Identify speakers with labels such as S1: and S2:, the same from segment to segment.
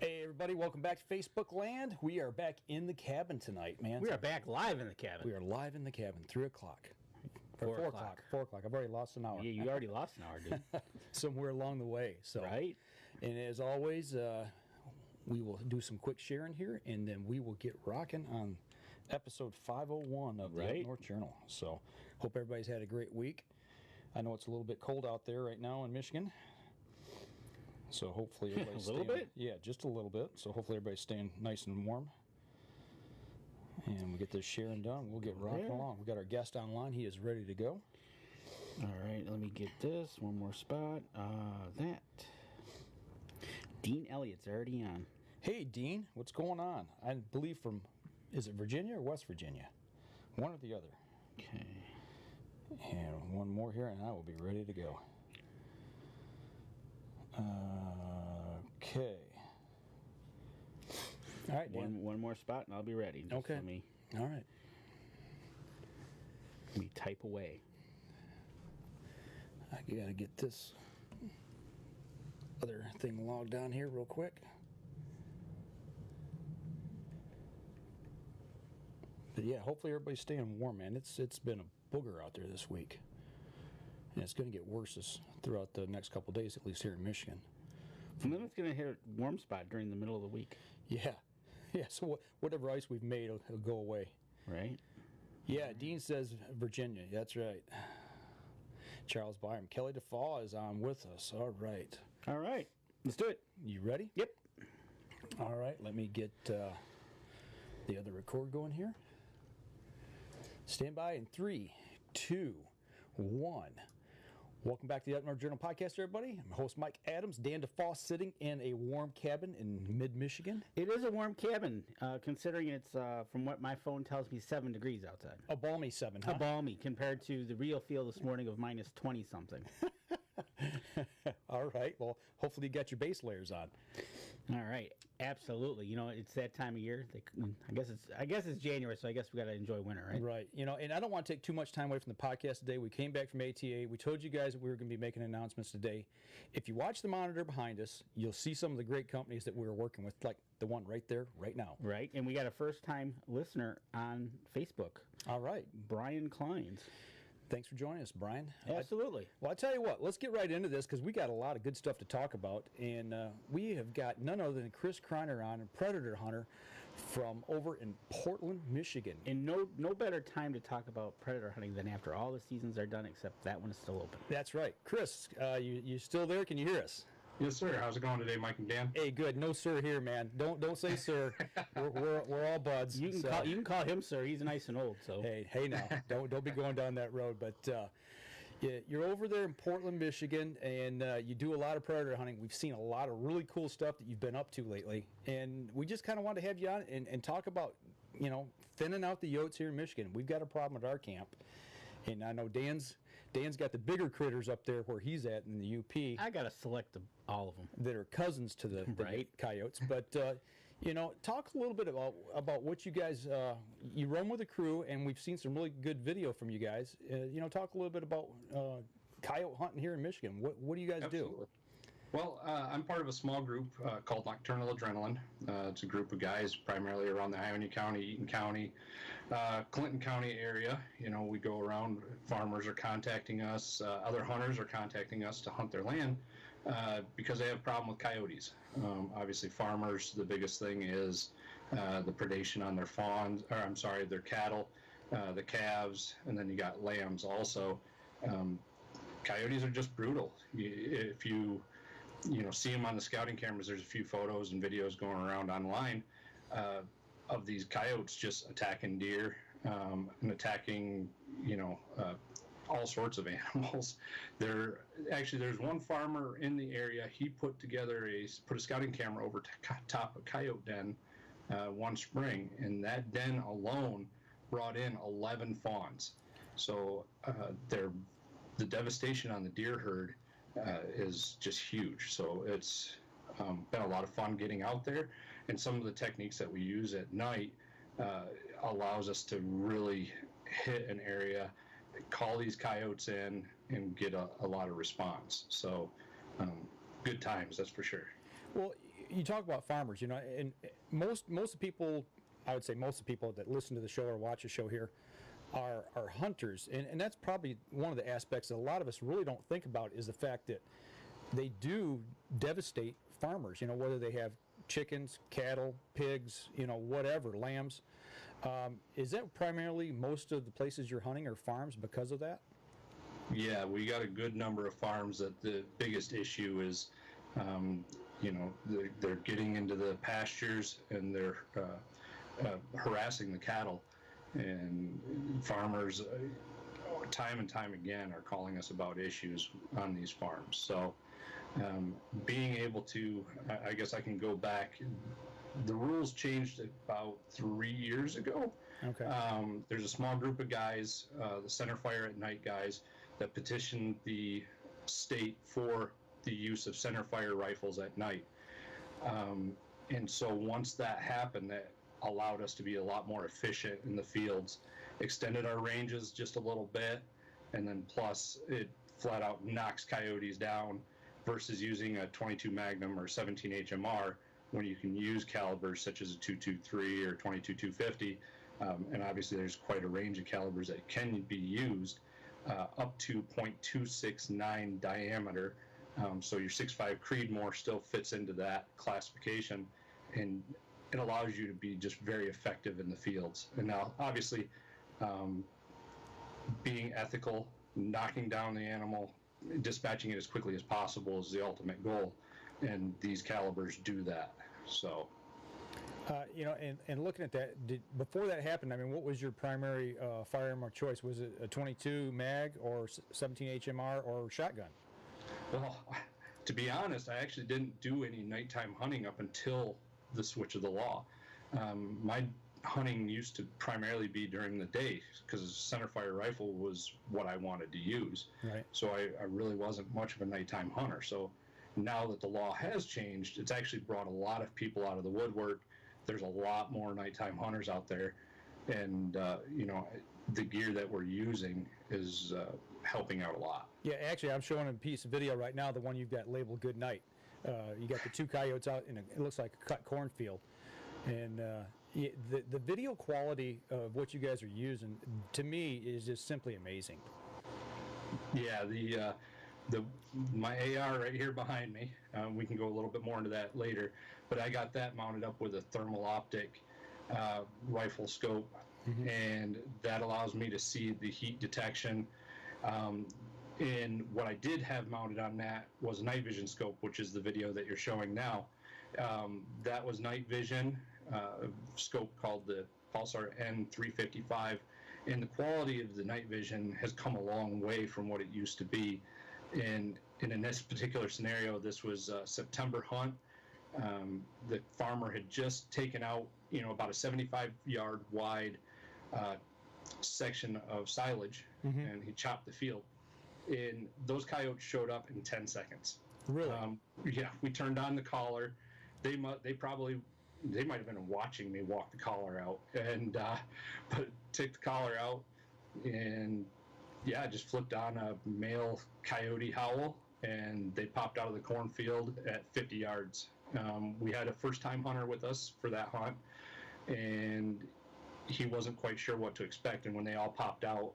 S1: Hey everybody, welcome back to Facebook Land. We are back in the cabin tonight, man.
S2: We are back live in the cabin.
S1: We are live in the cabin, 3 o'clock.
S2: 4 o'clock.
S1: 4 o'clock. I've already lost an hour.
S2: Yeah, you already lost an hour, dude.
S1: Somewhere along the way. So,
S2: right?
S1: And as always, we will do some quick sharing here, and then we will get rocking on episode 501 of the Up North Journal. So, hope everybody's had a great week. I know it's a little bit cold out there right now in Michigan. So hopefully everybody's
S2: a little bit?
S1: Yeah, just a little bit. So hopefully everybody's staying nice and warm. And we get this sharing done. We'll get rocking along. We got our guest online. He is ready to go.
S2: All right, let me get this. One more spot. That. Dean Elliott's already on.
S1: Hey, Dean. What's going on? I believe from, is it Virginia or West Virginia? One or the other.
S2: Okay.
S1: And one more here, and I will be ready to go. Okay. All right, Dan.
S2: One more spot, and I'll be ready. Just
S1: okay.
S2: Let me,
S1: all right.
S2: Let me type away.
S1: I got to get this other thing logged on here real quick. But yeah, hopefully everybody's staying warm, man. It's been a booger out there this week. And it's going to get worse throughout the next couple of days, at least here in Michigan.
S2: And then it's going to hit a warm spot during the middle of the week.
S1: Yeah. Yeah, so whatever ice we've made will go away.
S2: Right?
S1: Yeah, Dean says Virginia. That's right. Charles Byram. Kelly DeFaw is on with us. All right.
S2: All right. Let's do it.
S1: You ready?
S2: Yep.
S1: All right. Let me get the other record going here. Stand by in 3, 2, 1. Welcome back to the Up North Journal podcast, everybody. I'm host Mike Adams. Dan DeFaw sitting in a warm cabin in mid-Michigan.
S2: It is a warm cabin, considering it's, from what my phone tells me, 7 degrees outside.
S1: A balmy 7, huh?
S2: A balmy, compared to the real feel this morning of minus 20-something.
S1: All right. Well, hopefully you got your base layers on.
S2: All right. Absolutely. You know, it's that time of year. I guess it's January, so I guess we got to enjoy winter, right?
S1: Right. You know, and I don't want to take too much time away from the podcast today. We came back from ATA. We told you guys that we were going to be making announcements today. If you watch the monitor behind us, you'll see some of the great companies that we were working with, like the one right there, right now.
S2: Right. And we got a first-time listener on Facebook.
S1: All right.
S2: Brian Kleins.
S1: Thanks for joining us, Brian.
S2: Absolutely.
S1: Well, I tell you what, let's get right into this because we got a lot of good stuff to talk about. And we have got none other than Chris Kreiner on, a predator hunter from over in Portland, Michigan.
S2: And no better time to talk about predator hunting than after all the seasons are done, except that one is still open.
S1: That's right. Chris, you still there? Can you hear us?
S3: Yes, sir. How's it going today, Mike and Dan?
S1: Hey, good. No sir here, man. Don't say sir. we're all buds.
S2: You can call him sir. He's nice and old. So
S1: hey now, don't be going down that road. But you're over there in Portland, Michigan, and you do a lot of predator hunting. We've seen a lot of really cool stuff that you've been up to lately, and we just kind of want to have you on and talk about thinning out the yotes here in Michigan. We've got a problem at our camp. And I know Dan's got the bigger critters up there where he's at in the UP.
S2: I got to select all of them
S1: that are cousins to the coyotes. But talk a little bit about what you guys you run with a crew, and we've seen some really good video from you guys. Talk a little bit about coyote hunting here in Michigan. What do you guys do?
S3: Well, I'm part of a small group called Nocturnal Adrenaline. It's a group of guys primarily around the Iowa County, Eaton County, Clinton County area. We go around, farmers are contacting us, other hunters are contacting us to hunt their land because they have a problem with coyotes. Obviously, farmers, the biggest thing is the predation on their their cattle, the calves, and then you got lambs also. Coyotes are just brutal. If you see them on the scouting cameras, there's a few photos and videos going around online of these coyotes just attacking deer and attacking, all sorts of animals. There's one farmer in the area. He put a scouting camera over top a coyote den one spring, and that den alone brought in 11 fawns. So the devastation on the deer herd is just huge. So it's been a lot of fun getting out there, and some of the techniques that we use at night allows us to really hit an area, call these coyotes in, and get a lot of response. So good times, that's for sure.
S1: Well, you talk about farmers, and most of the people, I would say most of the people that listen to the show or watch the show here are hunters, and that's probably one of the aspects that a lot of us really don't think about is the fact that they do devastate farmers, whether they have chickens, cattle, pigs, whatever, lambs. Is that primarily most of the places you're hunting are farms because of that?
S3: Yeah, we got a good number of farms that the biggest issue is, they're getting into the pastures and they're harassing the cattle. And farmers, time and time again, are calling us about issues on these farms. So being able to, I guess I can go back. The rules changed about 3 years ago.
S1: Okay.
S3: There's a small group of guys, the Center Fire at Night guys, that petitioned the state for the use of center fire rifles at night. And so once that happened, that allowed us to be a lot more efficient in the fields, extended our ranges just a little bit, and then plus it flat out knocks coyotes down versus using a 22 Magnum or 17 HMR when you can use calibers such as a 223 or 22 250. And obviously there's quite a range of calibers that can be used up to 0.269 diameter. So your 6.5 Creedmoor still fits into that classification, and it allows you to be just very effective in the fields. And now, obviously, being ethical, knocking down the animal, dispatching it as quickly as possible is the ultimate goal, and these calibers do that. So,
S1: and looking at that, before that happened, I mean, what was your primary firearm of choice? Was it a 22 mag or 17 HMR or shotgun?
S3: Well, to be honest, I actually didn't do any nighttime hunting up until the switch of the law. My hunting used to primarily be during the day because a center fire rifle was what I wanted to use.
S1: Right.
S3: So I really wasn't much of a nighttime hunter. So now that the law has changed, it's actually brought a lot of people out of the woodwork. There's a lot more nighttime hunters out there, and the gear that we're using is helping out a lot.
S1: Yeah, actually, I'm showing a piece of video right now, the one you've got labeled Good Night. You got the two coyotes out in it looks like a cut cornfield, and the video quality of what you guys are using, to me, is just simply amazing.
S3: Yeah, my AR right here behind me, we can go a little bit more into that later, but I got that mounted up with a thermal optic rifle scope, and that allows me to see the heat detection. And what I did have mounted on that was a night vision scope, which is the video that you're showing now. That was night vision, scope called the Pulsar N355, and the quality of the night vision has come a long way from what it used to be. And in this particular scenario, this was a September hunt. The farmer had just taken out, about a 75-yard wide section of silage, and he chopped the field. And those coyotes showed up in 10 seconds.
S1: Really?
S3: Yeah, we turned on the collar. They might have been watching me walk the collar out, and but took the collar out, and yeah, just flipped on a male coyote howl, and they popped out of the cornfield at 50 yards. We had a first-time hunter with us for that hunt, and he wasn't quite sure what to expect. And when they all popped out,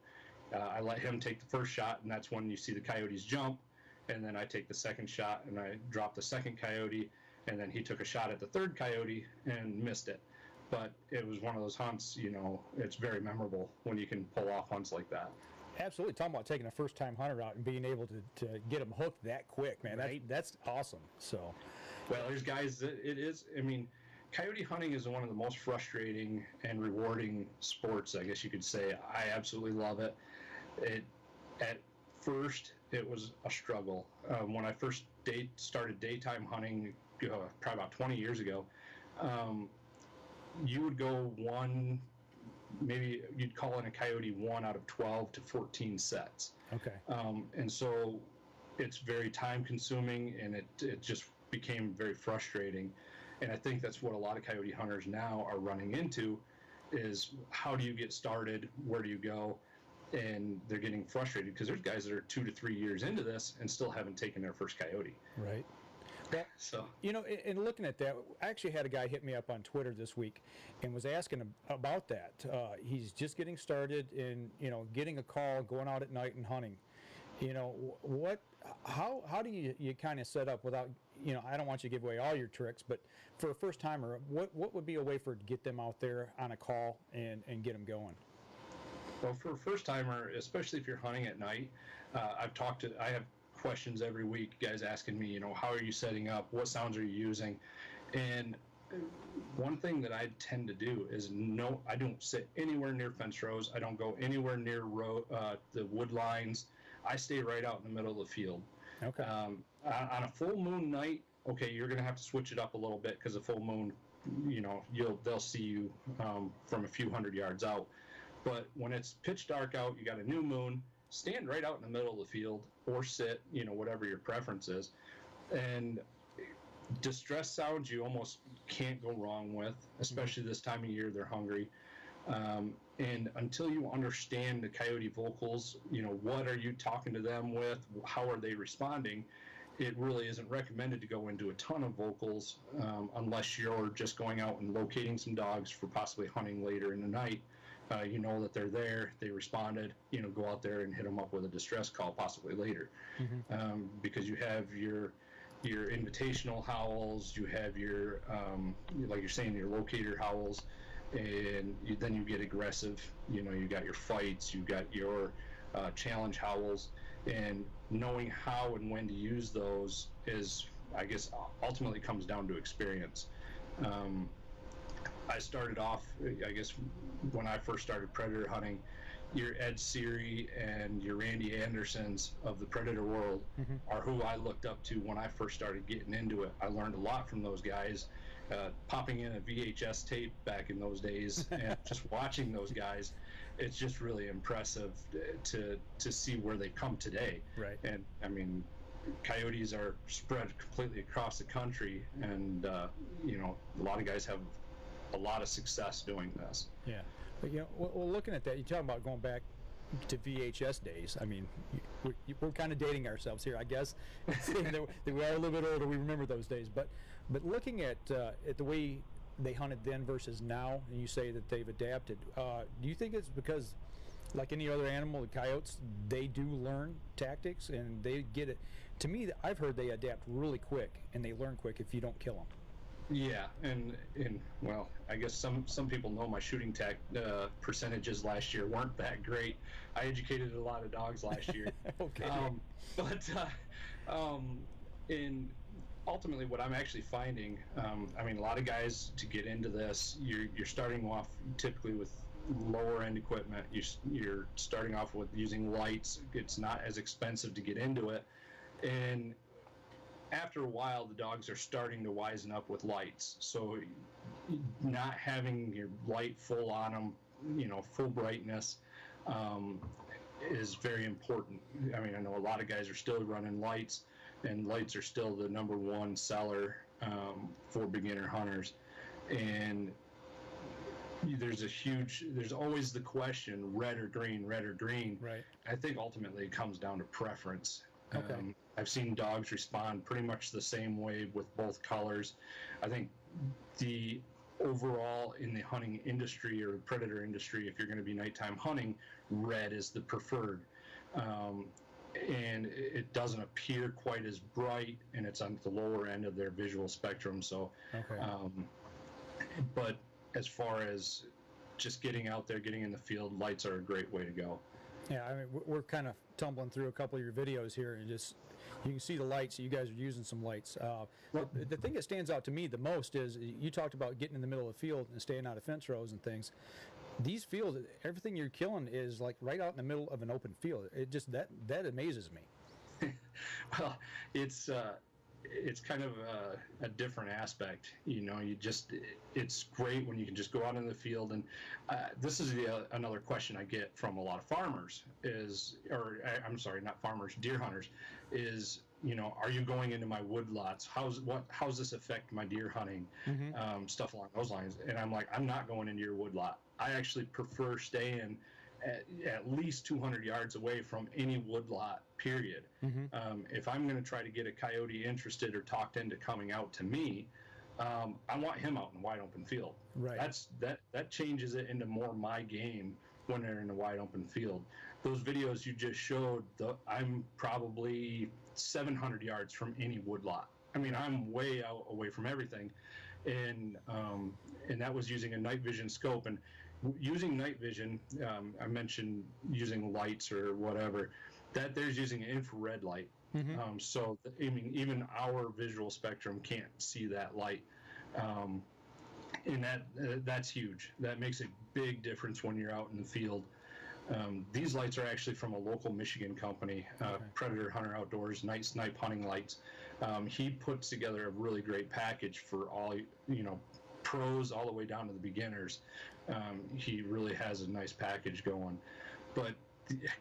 S3: I let him take the first shot, and that's when you see the coyotes jump. And then I take the second shot, and I drop the second coyote, and then he took a shot at the third coyote and missed it. But it was one of those hunts, it's very memorable when you can pull off hunts like that.
S1: Absolutely. Talking about taking a first-time hunter out and being able to get them hooked that quick, man.
S2: Right.
S1: That's awesome. So,
S3: well, there's guys that it is. I mean, coyote hunting is one of the most frustrating and rewarding sports, I guess you could say. I absolutely love it. At first, it was a struggle. When I first started daytime hunting, probably about 20 years ago, you would go maybe you'd call in a coyote 1 out of 12 to 14 sets.
S1: okay.
S3: And so it's very time consuming, and it just became very frustrating. And I think that's what a lot of coyote hunters now are running into is how do you get started? Where do you go? And they're getting frustrated because there's guys that are 2 to 3 years into this and still haven't taken their first coyote.
S1: Right. Well,
S3: So,
S1: you know, in looking at that, I actually had a guy hit me up on Twitter this week and was asking about that. He's just getting started in, you know, getting a call, going out at night and hunting. You know, how do you kind of set up without, you know, I don't want you to give away all your tricks, but for a first timer, what would be a way for to get them out there on a call and get them going?
S3: well, for a first timer, especially if you're hunting at night, I have questions every week, guys asking me, you know, how are you setting up? What sounds are you using? And one thing that I tend to do is I don't sit anywhere near fence rows. I don't go anywhere near the wood lines. I stay right out in the middle of the field.
S1: Okay.
S3: On a full moon night, okay, you're going to have to switch it up a little bit because a full moon, you know, they'll see you from a few hundred yards out. But when it's pitch dark out, you got a new moon, stand right out in the middle of the field or sit, you know, whatever your preference is. And distress sounds you almost can't go wrong with, especially this time of year. They're hungry. And until you understand the coyote vocals, you know, what are you talking to them with? How are they responding? It really isn't recommended to go into a ton of vocals unless you're just going out and locating some dogs for possibly hunting later in the night. You know that they're there, they responded, you know, go out there and hit them up with a distress call possibly later. Because you have your invitational howls, you have your, like you're saying, your locator howls, and then you get aggressive. You know, you got your fights, you got your challenge howls, and knowing how and when to use those is, I guess, ultimately comes down to experience. I started off, I guess, when I first started predator hunting, your Ed Seary and your Randy Andersons of the predator world are who I looked up to when I first started getting into it. I learned a lot from those guys. Popping in a VHS tape back in those days and just watching those guys, it's just really impressive to see where they come today.
S1: Right. And
S3: I mean, coyotes are spread completely across the country, and you know, a lot of guys have a lot of success doing this.
S1: Yeah. But, you know, well, looking at that, you talk about going back to VHS days. I mean, we're kind of dating ourselves here, I guess. Saying that we are a little bit older, we remember those days. But looking at the way they hunted then versus now, and you say that they've adapted, do you think it's because, like any other animal, the coyotes, they do learn tactics and they get it? To me, I've heard they adapt really quick and they learn quick if you don't kill them.
S3: Yeah, and well, I guess some people know my shooting percentages last year weren't that great. I educated a lot of dogs last year.
S1: Okay.
S3: In ultimately what I'm actually finding, I mean, a lot of guys, to get into this, you're starting off typically with lower end equipment. You're starting off with using lights. It's not as expensive to get into it, and after a while, the dogs are starting to wisen up with lights. So not having your light full on them, you know, full brightness, is very important. I mean, I know a lot of guys are still running lights, and lights are still the #1 seller for beginner hunters. And there's always the question, red or green, red or green.
S1: Right.
S3: I think ultimately it comes down to preference.
S1: Okay.
S3: I've seen dogs respond pretty much the same way with both colors. I think the overall in the hunting industry or predator industry, if you're going to be nighttime hunting, red is the preferred. And it doesn't appear quite as bright, and it's on the lower end of their visual spectrum. So,
S1: Okay.
S3: But as far as just getting out there, getting in the field, lights are a great way to go.
S1: Yeah, I mean, we're kind of tumbling through a couple of your videos here, and just you can see the lights. You guys are using some lights. The thing that stands out to me the most is you talked about getting in the middle of the field and staying out of fence rows and things. These fields, everything you're killing is like right out in the middle of an open field. It just that amazes me.
S3: Well, it's kind of a different aspect, you know. It's great when you can just go out in the field, and this is another question I get from a lot of farmers I'm sorry, not farmers, deer hunters, is, you know, are you going into my wood lots? How's this affect my deer hunting? Stuff along those lines. And I'm like, I'm not going into your wood lot. I actually prefer staying at least 200 yards away from any woodlot, period. If I'm going to try to get a coyote interested or talked into coming out to me, I want him out in a wide open field.
S1: Right.
S3: That changes it into more my game when they're in a wide open field. Those videos you just showed, I'm probably 700 yards from any woodlot. I mean, I'm way out away from everything, and that was using a night vision scope. And using night vision, I mentioned using lights or whatever. That there's using an infrared light. So I mean, even our visual spectrum can't see that light, and that's huge. That makes a big difference when you're out in the field. These lights are actually from a local Michigan company, Predator Hunter Outdoors, night snipe hunting lights. He puts together a really great package for all, pros all the way down to the beginners. He really has a nice package going. But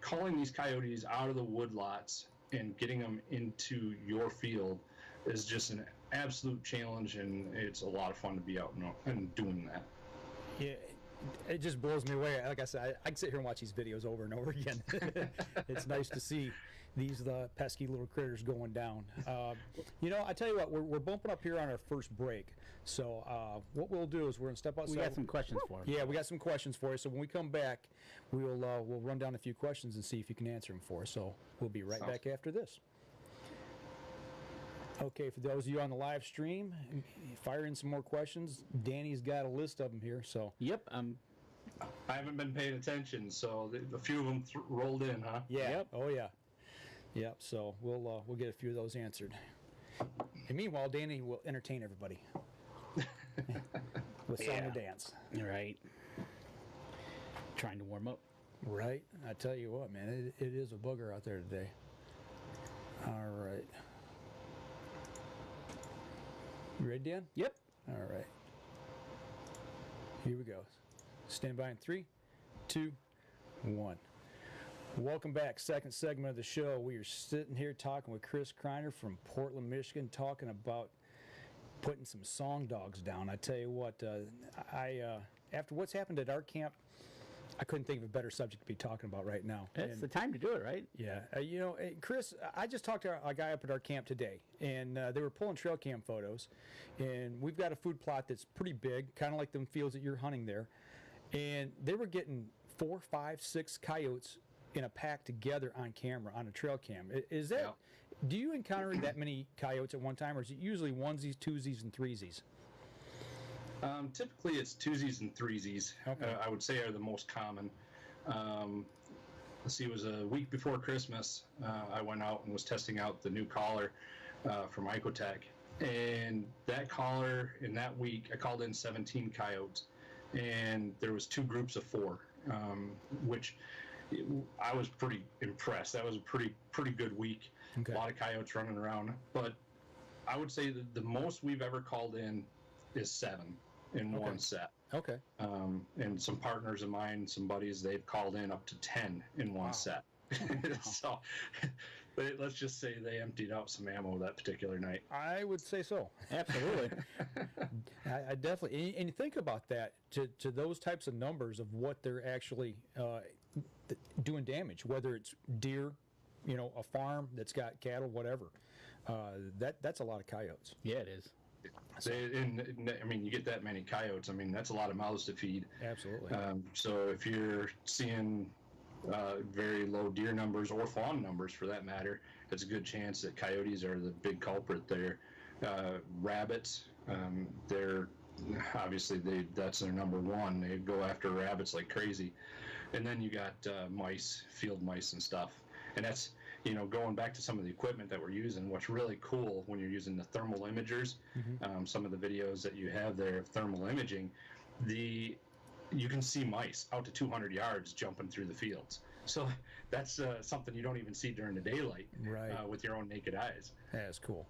S3: calling these coyotes out of the woodlots and getting them into your field is just an absolute challenge, and it's a lot of fun to be out and doing that.
S1: Yeah, it just blows me away. Like I said, I can sit here and watch these videos over and over again. It's nice to see these pesky little critters going down. I tell you what, we're bumping up here on our first break. So what we'll do is we're going to step outside.
S2: We got some questions for him.
S1: Yeah, we got some questions for you. So when we come back, we'll run down a few questions and see if you can answer them for us. So we'll be right back after this. Okay, for those of you on the live stream, fire in some more questions. Danny's got a list of them here. So
S2: Yep.
S3: I haven't been paying attention, so a few of them rolled in, huh?
S1: yeah.
S2: Yep.
S1: Oh yeah. Yep. So we'll get a few of those answered. And meanwhile, Danny will entertain everybody with song and dance.
S2: All right. Trying to warm up.
S1: Right. I tell you what, man, it is a booger out there today. All right. You ready, Dan?
S2: Yep.
S1: All right. Here we go. Stand by in 3, 2, 1. Welcome back. Second segment of the show. We are sitting here talking with Chris Kreiner from Portland, Michigan, talking about putting some song dogs down. I tell you what, after what's happened at our camp, I couldn't think of a better subject to be talking about right now.
S2: It's the time to do it, right?
S1: Yeah. Chris, I just talked to a guy up at our camp today, and they were pulling trail cam photos, and we've got a food plot that's pretty big, kind of like them fields that you're hunting there, and they were getting 4, 5, 6 coyotes in a pack together on camera, on a trail cam. Is that, do you encounter that many coyotes at one time, or is it usually onesies, twosies, and threesies?
S3: Typically, it's twosies and threesies.
S1: Okay.
S3: I would say are the most common. Let's see, it was a week before Christmas. I went out and was testing out the new collar from Icotech, and that collar in that week, I called in 17 coyotes, and there was 2 groups of 4, which I was pretty impressed. That was a pretty good week.
S1: Okay.
S3: A lot of coyotes running around, but I would say that the most we've ever called in is 7 in one set.
S1: Okay.
S3: And some partners of mine, some buddies, they've called in up to 10 in one set. So let's just say they emptied out some ammo that particular night.
S1: I would say so.
S2: Absolutely.
S1: I definitely, and you think about that, to those types of numbers of what they're actually doing damage, whether it's deer, a farm that's got cattle, whatever. That's a lot of coyotes.
S2: Yeah, it is.
S3: You get that many coyotes. That's a lot of mouths to feed.
S1: Absolutely.
S3: So if you're seeing very low deer numbers or fawn numbers, for that matter, it's a good chance that coyotes are the big culprit there. Rabbits, they're obviously that's their number one. They go after rabbits like crazy, and then you got mice, field mice, and stuff. And that's going back to some of the equipment that we're using. What's really cool when you're using the thermal imagers, some of the videos that you have there of thermal imaging, you can see mice out to 200 yards jumping through the fields. So that's something you don't even see during the daylight,
S1: right,
S3: with your own naked eyes.
S1: That's cool.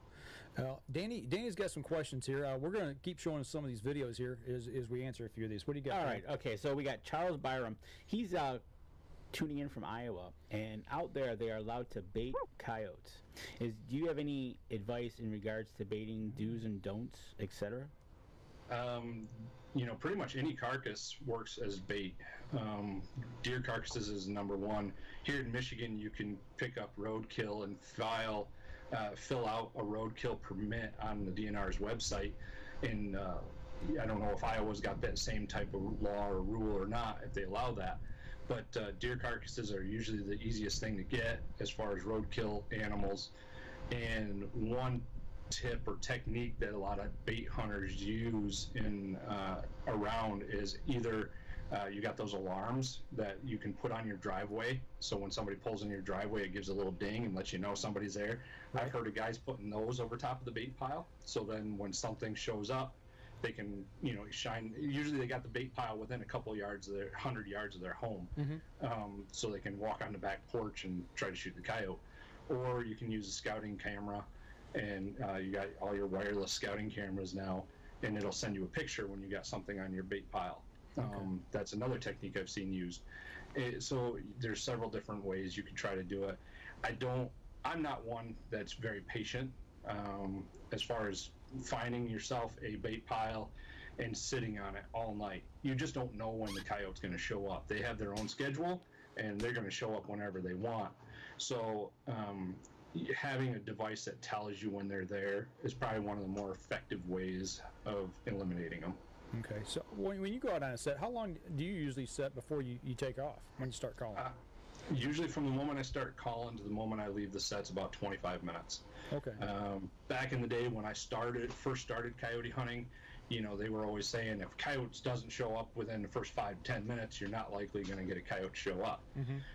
S1: Danny's got some questions here. We're going to keep showing us some of these videos here as we answer a few of these. What do you got?
S2: All right. Okay. So we got Charles Byram. He's tuning in from Iowa, and out there they are allowed to bait coyotes. Do you have any advice in regards to baiting, do's and don'ts, etc.?
S3: pretty much any carcass works as bait. Deer carcasses is number one. Here in Michigan, you can pick up roadkill and fill out a roadkill permit on the DNR's website. And I don't know if Iowa's got that same type of law or rule or not, if they allow that. But deer carcasses are usually the easiest thing to get as far as roadkill animals. And one tip or technique that a lot of bait hunters use around is either you got those alarms that you can put on your driveway, so when somebody pulls in your driveway, it gives a little ding and lets you know somebody's there. Right. I've heard of guys putting those over top of the bait pile, so then when something shows up, they can shine. Usually they got the bait pile within a couple yards of 100 yards of their home, so they can walk on the back porch and try to shoot the coyote. Or you can use a scouting camera, and you got all your wireless scouting cameras now, and it'll send you a picture when you got something on your bait pile. Okay. That's another technique I've seen used. So there's several different ways you can try to do it. I'm not one that's very patient as far as finding yourself a bait pile and sitting on it all night. You just don't know when the coyote's going to show up. They have their own schedule, and they're going to show up whenever they want. So having a device that tells you when they're there is probably one of the more effective ways of eliminating them.
S1: Okay, so when you go out on a set, how long do you usually set before you take off, when you start calling?
S3: Usually from the moment I start calling to the moment I leave the set's about 25 minutes.
S1: Okay.
S3: Back in the day when I first started coyote hunting, they were always saying if coyotes doesn't show up within the first 5-10 minutes, you're not likely going to get a coyote show up.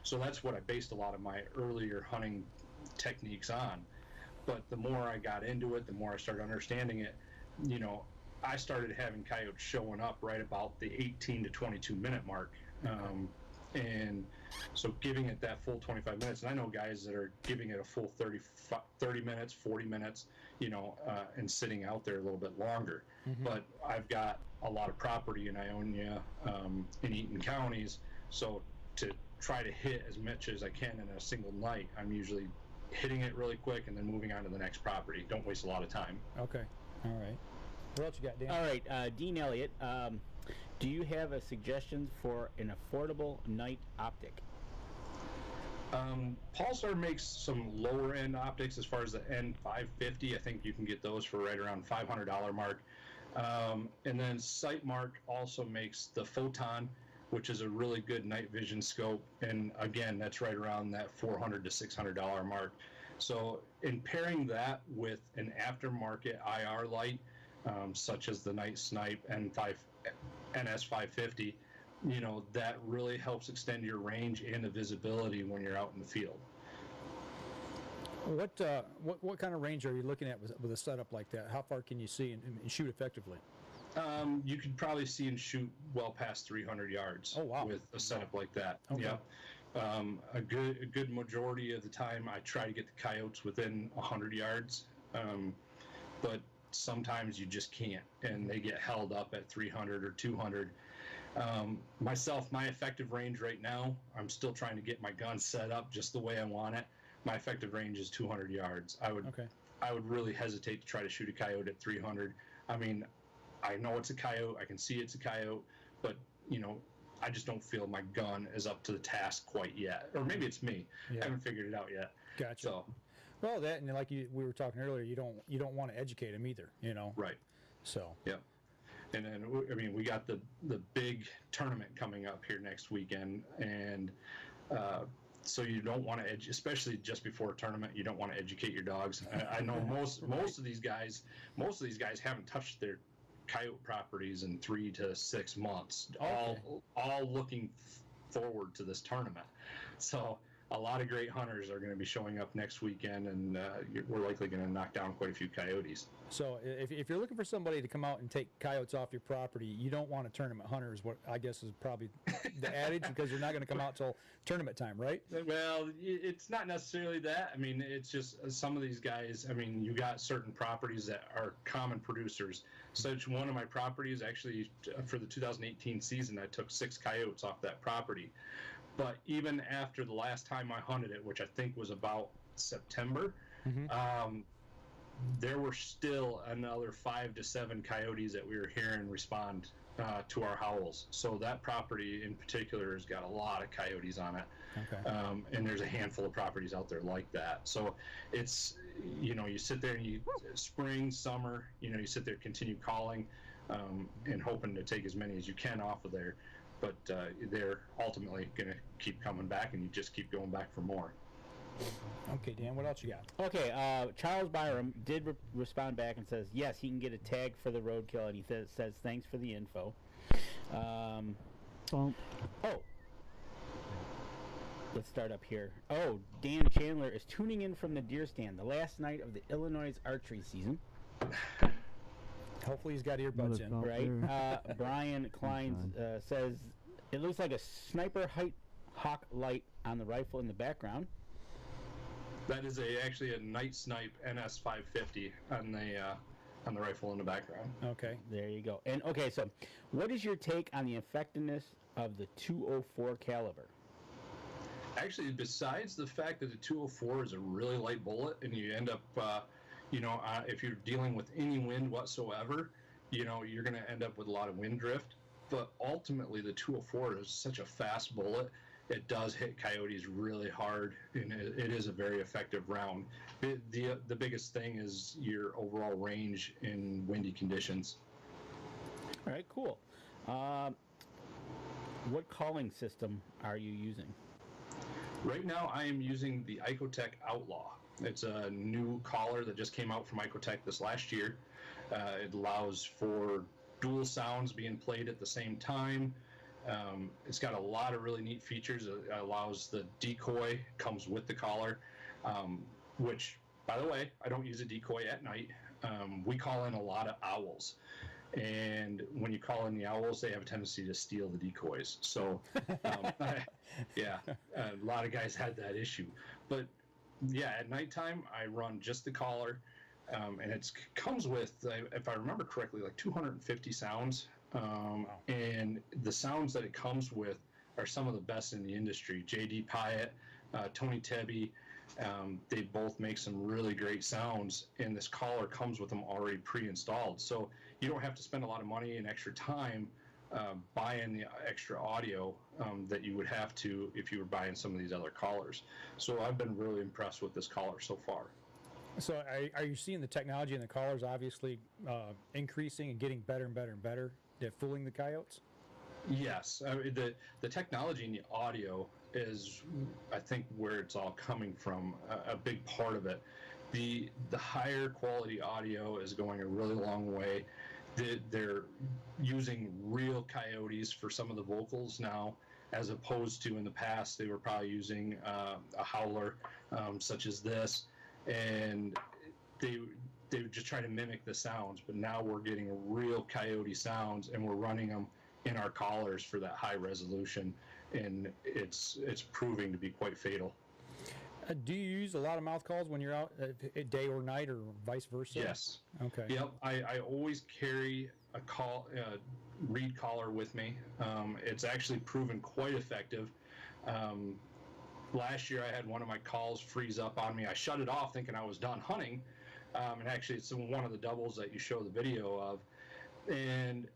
S3: So that's what I based a lot of my earlier hunting techniques on. But the more I got into it, the more I started understanding it, I started having coyotes showing up right about the 18 to 22 minute mark. And so giving it that full 25 minutes, and I know guys that are giving it a full 30 minutes, 40 minutes, and sitting out there a little bit longer. But I've got a lot of property in Ionia, in Eaton counties, so to try to hit as much as I can in a single night, I'm usually hitting it really quick and then moving on to the next property. Don't waste a lot of time.
S1: Okay, all right. What else you got, Dan?
S2: All right, Dean Elliott, do you have a suggestion for an affordable night optic?
S3: Pulsar makes some lower end optics as far as the N550. I think you can get those for right around $500 mark. And then Sightmark also makes the Photon, which is a really good night vision scope. And again, that's right around that $400 to $600 mark. So in pairing that with an aftermarket IR light, such as the Night Snipe NS550, that really helps extend your range and the visibility when you're out in the field.
S1: What kind of range are you looking at with a setup like that? How far can you see and shoot effectively?
S3: You could probably see and shoot well past 300 yards.
S1: Oh, wow.
S3: With a setup like that.
S1: Okay.
S3: Yeah. A good majority of the time I try to get the coyotes within 100 yards, but sometimes you just can't, and they get held up at 300 or 200. My effective range right now, I'm still trying to get my gun set up just the way I want it. My effective range is 200 yards. I would really hesitate to try to shoot a coyote at 300. I mean, I know it's a coyote, I can see it's a coyote, but I just don't feel my gun is up to the task quite yet. Or maybe it's me.
S1: Yeah.
S3: I haven't figured it out yet.
S1: Gotcha.
S3: So,
S1: well, that, and like we were talking earlier, you don't want to educate them either,
S3: Right.
S1: So.
S3: Yeah. And then, we got the big tournament coming up here next weekend, and so you don't want to especially just before a tournament, you don't want to educate your dogs. I know most of these guys haven't touched their coyote properties in 3 to 6 months,
S1: Okay.
S3: all looking forward to this tournament. So a lot of great hunters are going to be showing up next weekend, and we're likely going to knock down quite a few coyotes.
S1: So if you're looking for somebody to come out and take coyotes off your property, you don't want a tournament hunter, is what I guess is probably the adage, because they're not going to come out till tournament time, right?
S3: Well, it's not necessarily that. I mean, it's just some of these guys, you got certain properties that are common producers. Such one of my properties, actually, for the 2018 season, I took 6 coyotes off that property. But even after the last time I hunted it, which I think was about September, there were still another 5 to 7 coyotes that we were hearing respond to our howls. So that property in particular has got a lot of coyotes on it.
S1: Okay.
S3: And there's a handful of properties out there like that. So it's, you sit there and spring, summer, you sit there, continue calling, and hoping to take as many as you can off of there. But they're ultimately going to keep coming back, and you just keep going back for more.
S1: Okay, Dan, what else you got?
S2: Okay, Charles Byram did respond back and says, yes, he can get a tag for the roadkill, and he says thanks for the info. Let's start up here. Oh, Dan Chandler is tuning in from the deer stand, the last night of the Illinois archery season.
S1: Hopefully he's got earbuds in.
S2: Right. Brian Klein says, it looks like a sniper hawk light on the rifle in the background.
S3: That is actually a Night Snipe NS 550 on the rifle in the background.
S1: Okay.
S2: There you go. And okay, so what is your take on the effectiveness of the 204 caliber?
S3: Actually, besides the fact that the 204 is a really light bullet, and you end up, if you're dealing with any wind whatsoever, you're going to end up with a lot of wind drift. But ultimately, the 204 is such a fast bullet. It does hit coyotes really hard, and it is a very effective round. The biggest thing is your overall range in windy conditions.
S2: All right, cool. What calling system are you using?
S3: Right now, I am using the Icotech Outlaw. It's a new collar that just came out from Icotech this last year. It allows for dual sounds being played at the same time. It's got a lot of really neat features. It allows the decoy, comes with the collar, which, by the way, I don't use a decoy at night. We call in a lot of owls. And when you call in the owls, they have a tendency to steal the decoys. So, a lot of guys had that issue. But, yeah, at nighttime, I run just the collar. And it comes with, if I remember correctly, like 250 sounds.
S1: Wow.
S3: And the sounds that it comes with are some of the best in the industry. J.D. Pyatt, Tony Tebby, they both make some really great sounds, and this collar comes with them already pre-installed. So you don't have to spend a lot of money and extra time buying the extra audio that you would have to if you were buying some of these other collars. So I've been really impressed with this collar so far.
S1: So are you seeing the technology in the collars obviously increasing and getting better and better and better at fooling the coyotes?
S3: Yes. The technology in the audio is, I think, where it's all coming from, a big part of it. The higher quality audio is going a really long way. They're using real coyotes for some of the vocals now, as opposed to in the past they were probably using a howler such as this, and they would just try to mimic the sounds. But now we're getting real coyote sounds, and we're running them in our collars for that high resolution, and it's proving to be quite fatal.
S1: Do you use a lot of mouth calls when you're out day or night, or vice versa?
S3: Yes.
S1: Okay.
S3: Yep. I always carry a reed collar with me. It's actually proven quite effective. Last year I had one of my calls freeze up on me. I shut it off thinking I was done hunting. And actually it's one of the doubles that you show the video of. And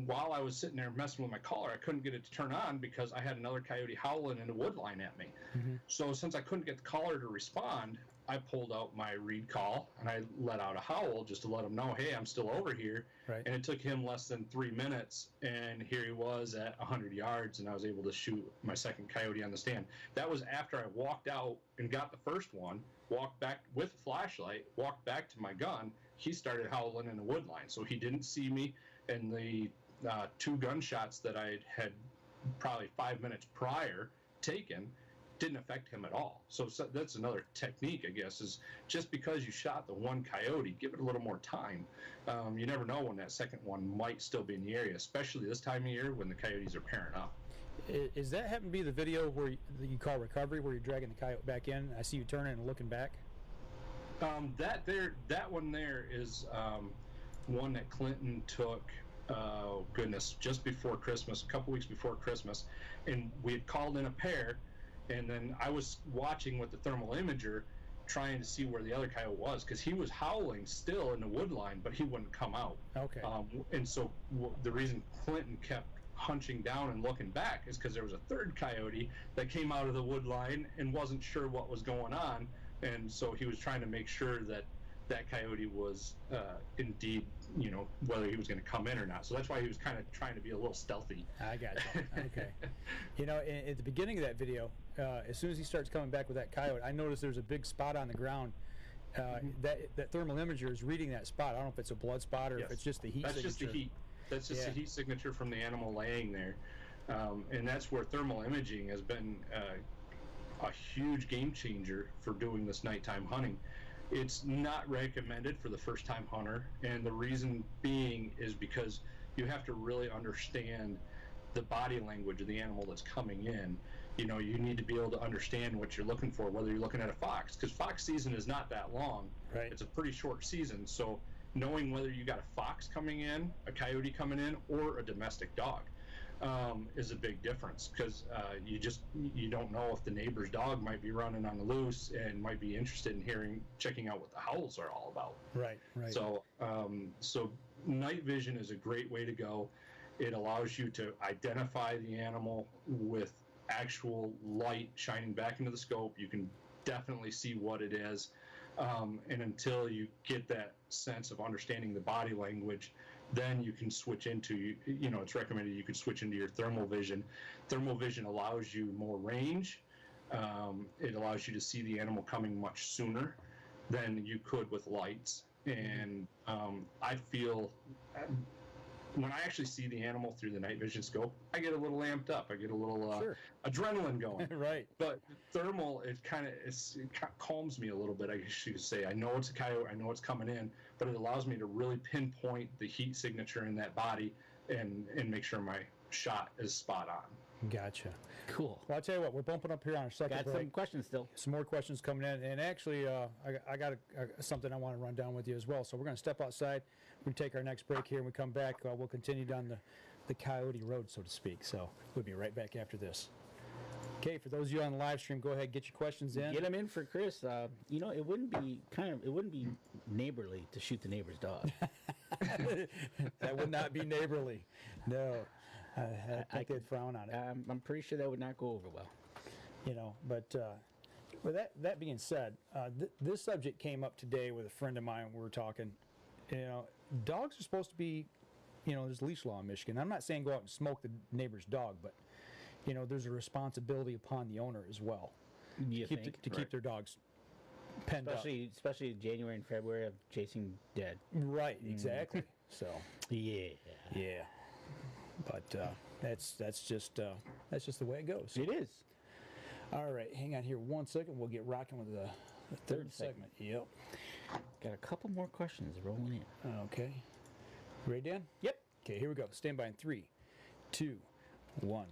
S3: while I was sitting there messing with my collar, I couldn't get it to turn on because I had another coyote howling in the wood line at me. Mm-hmm. So since I couldn't get the collar to respond, I pulled out my reed call and I let out a howl just to let him know, hey, I'm still over here.
S1: Right.
S3: And it took him less than 3 minutes, and here he was at 100 yards, and I was able to shoot my second coyote on the stand. That was after I walked out and got the first one, walked back with a flashlight, walked back to my gun. He started howling in the wood line, so he didn't see me. And the 2 gunshots that I had probably 5 minutes prior taken didn't affect him at all. So that's another technique, I guess, is just because you shot the one coyote, give it a little more time. You never know when that second one might still be in the area, especially this time of year when the coyotes are pairing up.
S1: Is that happen to be the video where you call recovery, where you're dragging the coyote back in? I see you turning and looking back.
S3: That one there is one that Clinton took, just before Christmas, a couple weeks before Christmas, and we had called in a pair, and then I was watching with the thermal imager, trying to see where the other coyote was, because he was howling still in the wood line, but he wouldn't come out.
S1: Okay.
S3: And so the reason Clinton kept hunching down and looking back is because there was a third coyote that came out of the wood line and wasn't sure what was going on, and so he was trying to make sure that that coyote was indeed, whether he was going to come in or not. So that's why he was kind of trying to be a little stealthy.
S1: I got you. Okay. At the beginning of that video, as soon as he starts coming back with that coyote, I noticed there's a big spot on the ground. That thermal imager is reading that spot. I don't know if it's a blood spot or if it's just the heat signature.
S3: That's just the heat. That's just the heat signature from the animal laying there. And that's where thermal imaging has been a huge game changer for doing this nighttime hunting. It's not recommended for the first-time hunter, and the reason being is because you have to really understand the body language of the animal that's coming in. You need to be able to understand what you're looking for, whether you're looking at a fox, because fox season is not that long.
S1: Right.
S3: It's a pretty short season, so knowing whether you got a fox coming in, a coyote coming in, or a domestic dog is a big difference, because you don't know if the neighbor's dog might be running on the loose and might be interested in checking out what the howls are all about.
S1: Right.
S3: So night vision is a great way to go. It allows you to identify the animal with actual light shining back into the scope. You can definitely see what it is. And until you get that sense of understanding the body language, then you can switch into, it's recommended you could switch into your thermal vision. Thermal vision allows you more range. It allows you to see the animal coming much sooner than you could with lights. And I feel when I actually see the animal through the night vision scope, I get a little amped up. I get a little adrenaline going.
S1: Right.
S3: But thermal, it kind of calms me a little bit, I guess you could say. I know it's a coyote. I know it's coming in, but it allows me to really pinpoint the heat signature in that body and make sure my shot is spot on.
S1: Gotcha.
S2: Cool.
S1: Well, I'll tell you what, we're bumping up here on our second
S2: Got
S1: break.
S2: some questions still.
S1: Some more questions coming in, and actually, I got something I want to run down with you as well. So we're going to step outside. We're going to take our next break here. When we come back, we'll continue down the Coyote Road, so to speak. So we'll be right back after this. Okay, for those of you on the live stream, go ahead, get your questions in.
S2: Get them in for Chris. It wouldn't be neighborly to shoot the neighbor's dog.
S1: That would not be neighborly. No, I think they'd frown on it.
S2: I'm pretty sure that would not go over well.
S1: But with that being said, this subject came up today with a friend of mine. We were talking. Dogs are supposed to be, there's leash law in Michigan. I'm not saying go out and smoke the neighbor's dog, but there's a responsibility upon the owner as well to keep their dogs penned up.
S2: Especially January and February of chasing dead.
S1: Right, exactly. So
S2: yeah.
S1: But that's just the way it goes.
S2: It is.
S1: All right, hang on here 1 second. We'll get rocking with the third segment. Yep.
S2: Got a couple more questions rolling in.
S1: Okay. Ready, Dan?
S2: Yep.
S1: Okay, here we go. Stand by in 3, 2, 1.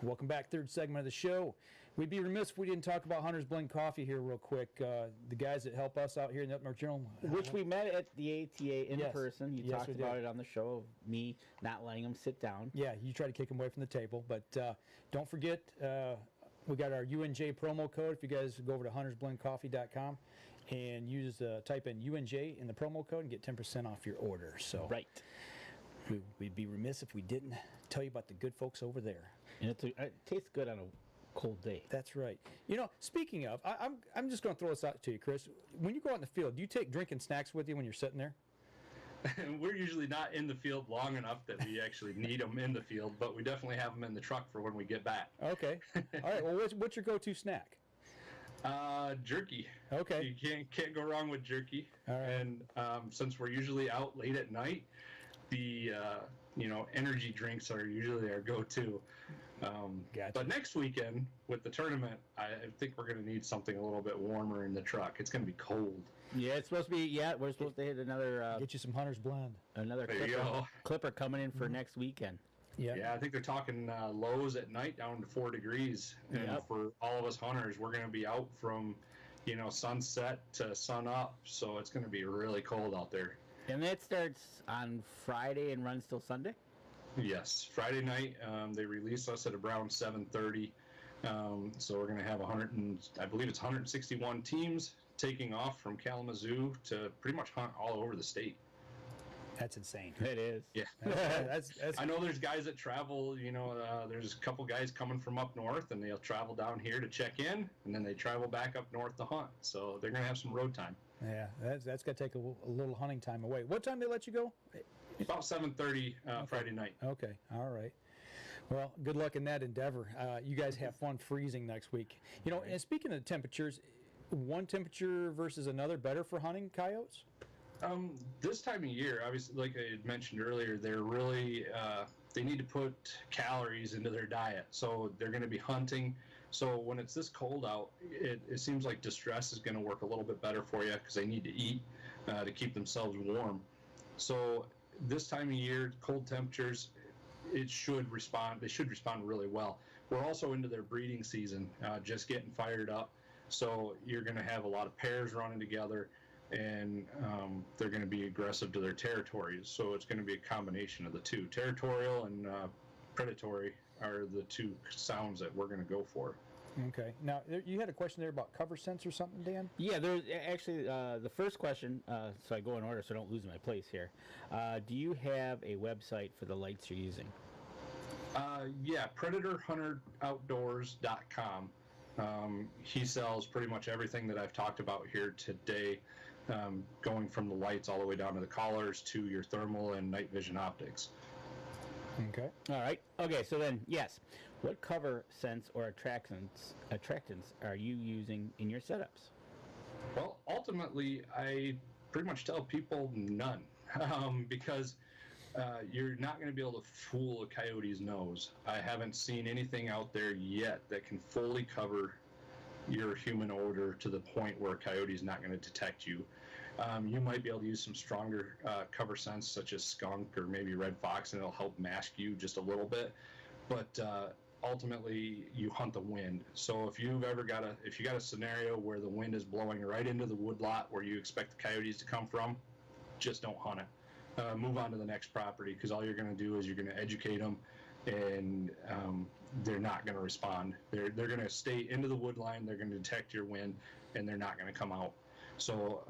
S1: Welcome back. Third segment of the show. We'd be remiss if we didn't talk about Hunter's Blend Coffee here real quick. The guys that help us out here in the Up North Journal.
S2: Which we met at the ATA in person. You talked about
S1: did.
S2: it on the show of me not letting them sit down.
S1: Yeah, you try to kick them away from the table. But don't forget, we got our UNJ promo code. If you guys go over to huntersblendcoffee.com and type in UNJ in the promo code and get 10% off your order. So
S2: right.
S1: We'd be remiss if we didn't tell you about the good folks over there.
S2: And it tastes good on a cold day.
S1: That's right. Speaking of, I'm just going to throw this out to you, Chris. When you go out in the field, do you take drinking snacks with you when you're sitting there?
S3: We're usually not in the field long enough that we actually need them in the field, but we definitely have them in the truck for when we get back.
S1: Okay. All right. Well, what's your go-to snack?
S3: Jerky.
S1: Okay.
S3: You can't go wrong with jerky.
S1: All right.
S3: And since we're usually out late at night, the energy drinks are usually our go-to.
S1: Gotcha.
S3: But next weekend with the tournament, I think we're going to need something a little bit warmer in the truck. It's going to be cold.
S2: Yeah, it's supposed to be. Yeah, we're supposed to hit another.
S1: Get you some Hunter's Blend.
S2: Another clipper coming in for next weekend.
S3: Yeah, I think they're talking lows at night down to 4 degrees. And for all of us hunters, we're going to be out from, sunset to sun up. So it's going to be really cold out there.
S2: And that starts on Friday and runs till Sunday?
S3: Yes. Friday night, they release us at around 7:30. So we're going to have 161 teams taking off from Kalamazoo to pretty much hunt all over the state.
S1: That's insane.
S2: It is.
S3: Yeah.
S1: That's
S3: I know there's guys that travel, there's a couple guys coming from up north, and they'll travel down here to check in, and then they travel back up north to hunt. So they're going to have some road time.
S1: Yeah, that's got to take a little hunting time away. What time they let you go?
S3: About 7:30 Friday night.
S1: Okay, all right. Well, good luck in that endeavor. You guys have fun freezing next week. And speaking of temperatures, one temperature versus another better for hunting coyotes?
S3: This time of year, obviously, like I had mentioned earlier, they're really they need to put calories into their diet, so they're going to be hunting. So when it's this cold out, it seems like distress is going to work a little bit better for you because they need to eat to keep themselves warm. So this time of year, cold temperatures, they should respond really well. We're also into their breeding season, just getting fired up. So you're going to have a lot of pairs running together, and they're going to be aggressive to their territories. So it's going to be a combination of the two. Territorial and predatory are the two sounds that we're going to go for.
S1: Okay. Now, you had a question there about cover sense or something, Dan?
S2: Yeah, there's actually the first question, so I go in order so I don't lose my place here. Do you have a website for the lights you're using?
S3: Yeah, PredatorHunterOutdoors.com. He sells pretty much everything that I've talked about here today, going from the lights all the way down to the collars to your thermal and night vision optics.
S1: Okay.
S2: All right. Okay, so then, yes. What cover sense or attractants are you using in your setups?
S3: Well, ultimately, I pretty much tell people none, because you're not going to be able to fool a coyote's nose. I haven't seen anything out there yet that can fully cover your human odor to the point where a coyote is not going to detect you. You might be able to use some stronger cover scents such as skunk or maybe red fox, and it'll help mask you just a little bit. But ultimately, you hunt the wind. So if you got a scenario where the wind is blowing right into the woodlot where you expect the coyotes to come from, just don't hunt it. Move on to the next property, because all you're going to do is you're going to educate them, and they're not going to respond. They're going to stay into the wood line. They're going to detect your wind, and they're not going to come out. So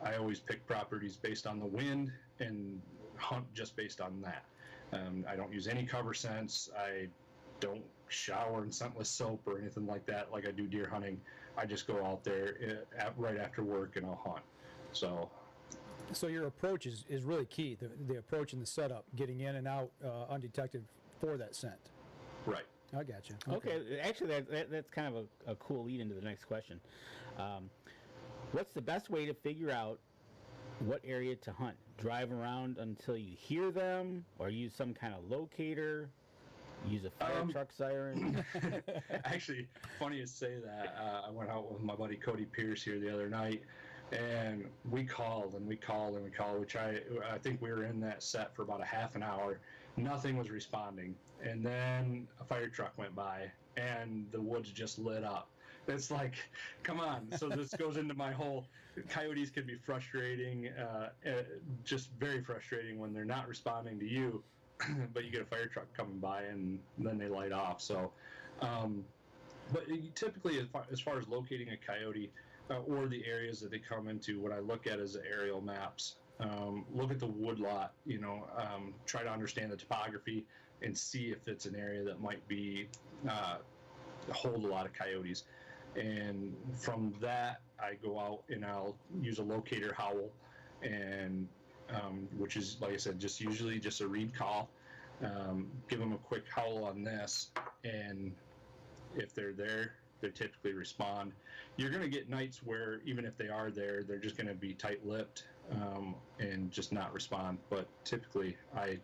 S3: I always pick properties based on the wind and hunt just based on that. I don't use any cover scents. I don't shower in scentless soap or anything like that like I do deer hunting. I just go out there right after work and I'll hunt. So
S1: your approach is really key, the approach and the setup, getting in and out undetected for that scent.
S3: Right.
S1: I got you.
S2: Okay. Actually, that's kind of a cool lead into the next question. What's the best way to figure out what area to hunt? Drive around until you hear them, or use some kind of locator? Use a fire truck siren?
S3: Actually, funny to say that. I went out with my buddy Cody Pierce here the other night, and we called and we called and we called. I think we were in that set for about a half an hour. Nothing was responding. And then a fire truck went by, and the woods just lit up. It's like, come on. So this goes into my whole, coyotes can be frustrating, just very frustrating when they're not responding to you, but you get a fire truck coming by and then they light off. So, but typically as far as locating a coyote or the areas that they come into, what I look at is the aerial maps. Look at the woodlot, try to understand the topography and see if it's an area that might be hold a lot of coyotes. And from that, I go out and I'll use a locator howl, and which is, like I said, usually just a reed call. Give them a quick howl on this, and if they're there, they typically respond. You're going to get nights where even if they are there, they're just going to be tight-lipped and just not respond. But typically, I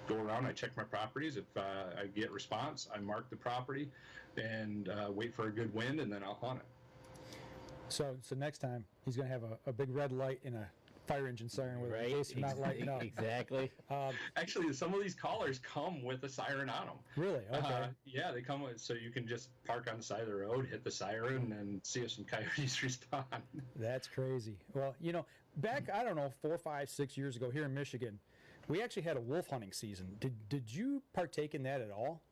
S3: go around, I check my properties. If I get response, I mark the property and wait for a good wind, and then I'll hunt it.
S1: So next time he's going to have a big red light and a fire engine siren with it in case you're not lighting up.
S2: Exactly.
S3: Actually, some of these callers come with a siren on them.
S1: Really? Okay.
S3: Yeah, they come with, so you can just park on the side of the road, hit the siren, and see if some coyotes respond.
S1: That's crazy. Well, back, I don't know, 4, 5, 6 years ago here in Michigan, we actually had a wolf hunting season. Did you partake in that at all?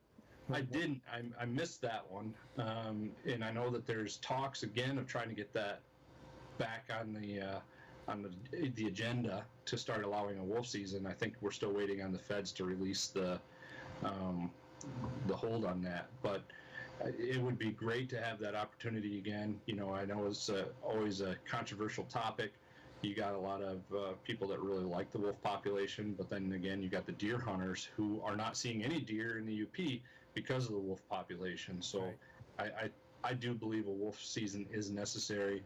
S3: I didn't. I missed that one. And I know that there's talks again of trying to get that back on the agenda to start allowing a wolf season. I think we're still waiting on the feds to release the hold on that, but it would be great to have that opportunity again. You know, I know it's always a controversial topic. You got a lot of people that really like the wolf population, but then again, you got the deer hunters who are not seeing any deer in the UP because of the wolf population. So right. I do believe a wolf season is necessary.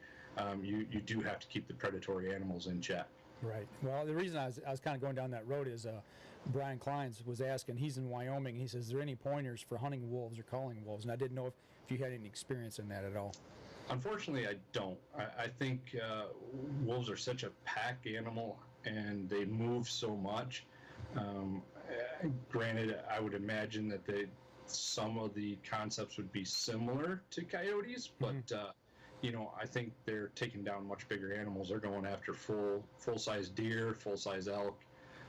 S3: You do have to keep the predatory animals in check.
S1: Right. Well, the reason I was kind of going down that road is Brian Kleins was asking, he's in Wyoming, he says, is there any pointers for hunting wolves or calling wolves? And I didn't know if you had any experience in that at all.
S3: Unfortunately, I don't. I think wolves are such a pack animal, and they move so much. Granted, I would imagine that some of the concepts would be similar to coyotes, but you know, I think they're taking down much bigger animals. They're going after full-size deer, full-size elk,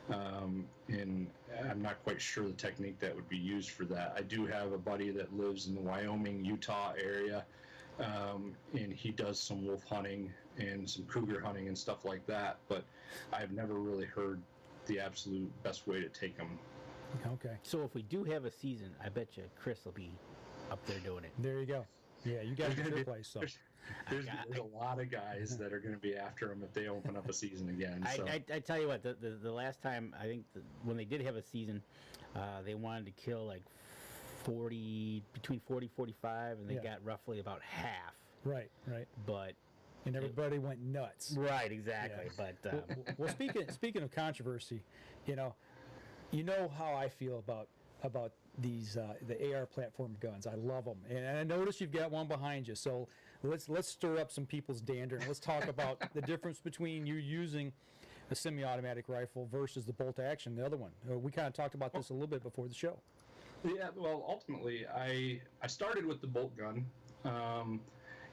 S3: and I'm not quite sure the technique that would be used for that. I do have a buddy that lives in the Wyoming, Utah area, and he does some wolf hunting and some cougar hunting and stuff like that, but I've never really heard the absolute best way to take them.
S1: Okay.
S2: So if we do have a season, I bet you Chris will be up there doing it.
S1: There you go. Yeah, you got a good place. So
S3: there's a lot of guys that are going to be after them if they open up a season again. So.
S2: I tell you what, the last time, I think when they did have a season, they wanted to kill like between 40, 45, and they got roughly about half.
S1: Right.
S2: But
S1: and everybody went nuts.
S2: Right, exactly. Yeah. But
S1: well, speaking of controversy, you know how I feel about these the AR platform guns. I love them, and I notice you've got one behind you. So let's stir up some people's dander, and let's talk about the difference between you using a semi-automatic rifle versus the bolt action, the other one. We kind of talked about this a little bit before the show.
S3: Yeah, well, ultimately, I started with the bolt gun,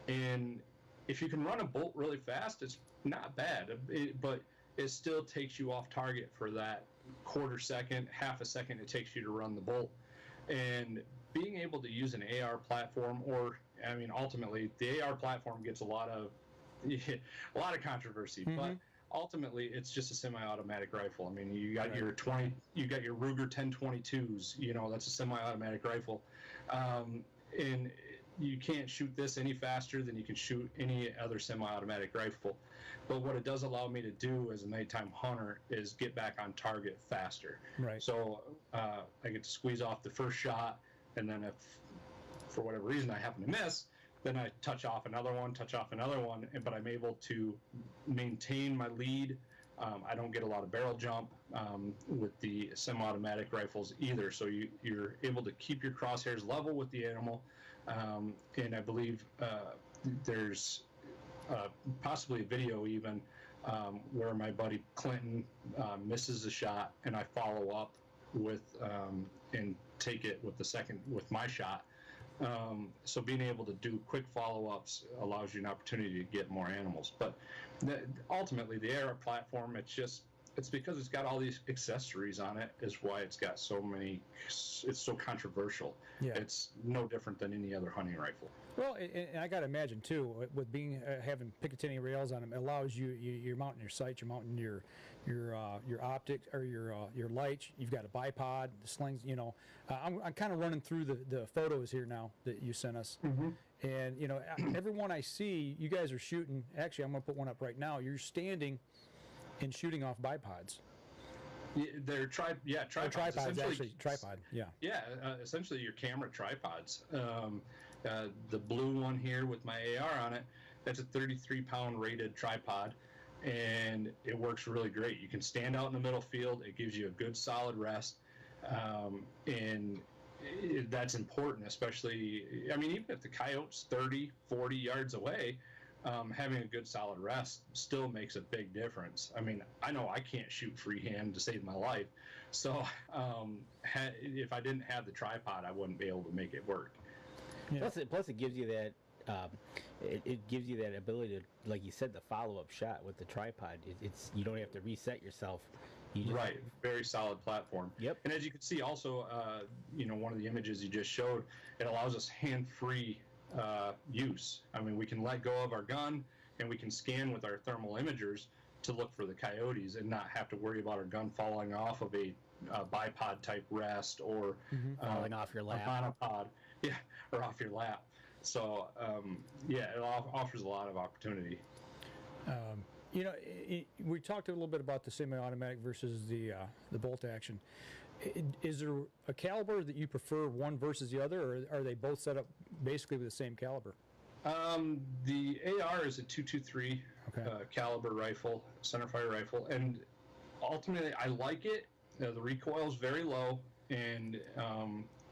S3: and if you can run a bolt really fast, it's not bad, but it still takes you off target for that quarter second, half a second it takes you to run the bolt. And being able to use an AR platform, or I mean, ultimately, the AR platform gets a lot of controversy, but ultimately, it's just a semi-automatic rifle. I mean, you got your Ruger 1022s. You know, that's a semi-automatic rifle, and you can't shoot this any faster than you can shoot any other semi-automatic rifle. But what it does allow me to do as a nighttime hunter is get back on target faster.
S1: Right.
S3: So I get to squeeze off the first shot, and then if for whatever reason I happen to miss, then I touch off another one, but I'm able to maintain my lead. I don't get a lot of barrel jump with the semi-automatic rifles either, so you're able to keep your crosshairs level with the animal. And I believe there's possibly a video even where my buddy Clinton misses a shot, and I follow up with and take it with my shot. So being able to do quick follow-ups allows you an opportunity to get more animals. But ultimately, the AR platform, it's because it's got all these accessories on it is why it's got so many, it's so controversial. Yeah. It's no different than any other hunting rifle.
S1: Well, and I got to imagine too, with being having Picatinny rails on them, it allows you're mounting your sights, you're mounting your optics or your lights. You've got a bipod, the slings. You know, I'm kind of running through the photos here now that you sent us, and you know, everyone I see, you guys are shooting. Actually, I'm going to put one up right now. You're standing and shooting off bipods.
S3: Yeah, they're tripods.
S1: Tripods, actually, tripod. Yeah.
S3: Yeah, essentially your camera tripods. The blue one here with my AR on it, that's a 33-pound rated tripod, and it works really great. You can stand out in the middle field. It gives you a good solid rest, and that's important, especially, I mean, even if the coyote's 30, 40 yards away, having a good solid rest still makes a big difference. I mean, I know I can't shoot freehand to save my life, so if I didn't have the tripod, I wouldn't be able to make it work.
S2: Yeah. Plus, it gives you that it gives you that ability to, like you said, the follow-up shot with the tripod. It's you don't have to reset yourself. You just
S3: right, very solid platform.
S2: Yep.
S3: And as you can see, also, you know, one of the images you just showed, it allows us hand-free use. I mean, we can let go of our gun and we can scan with our thermal imagers to look for the coyotes and not have to worry about our gun falling off of a bipod type rest or
S2: Falling off your lap.
S3: a monopod, or off your lap. So it offers a lot of opportunity.
S1: You know, we talked a little bit about the semi-automatic versus the bolt action. Is there a caliber that you prefer one versus the other, or are they both set up basically with the same caliber?
S3: The AR is a .223 caliber rifle, centerfire rifle, and ultimately I like it. The recoil is very low, and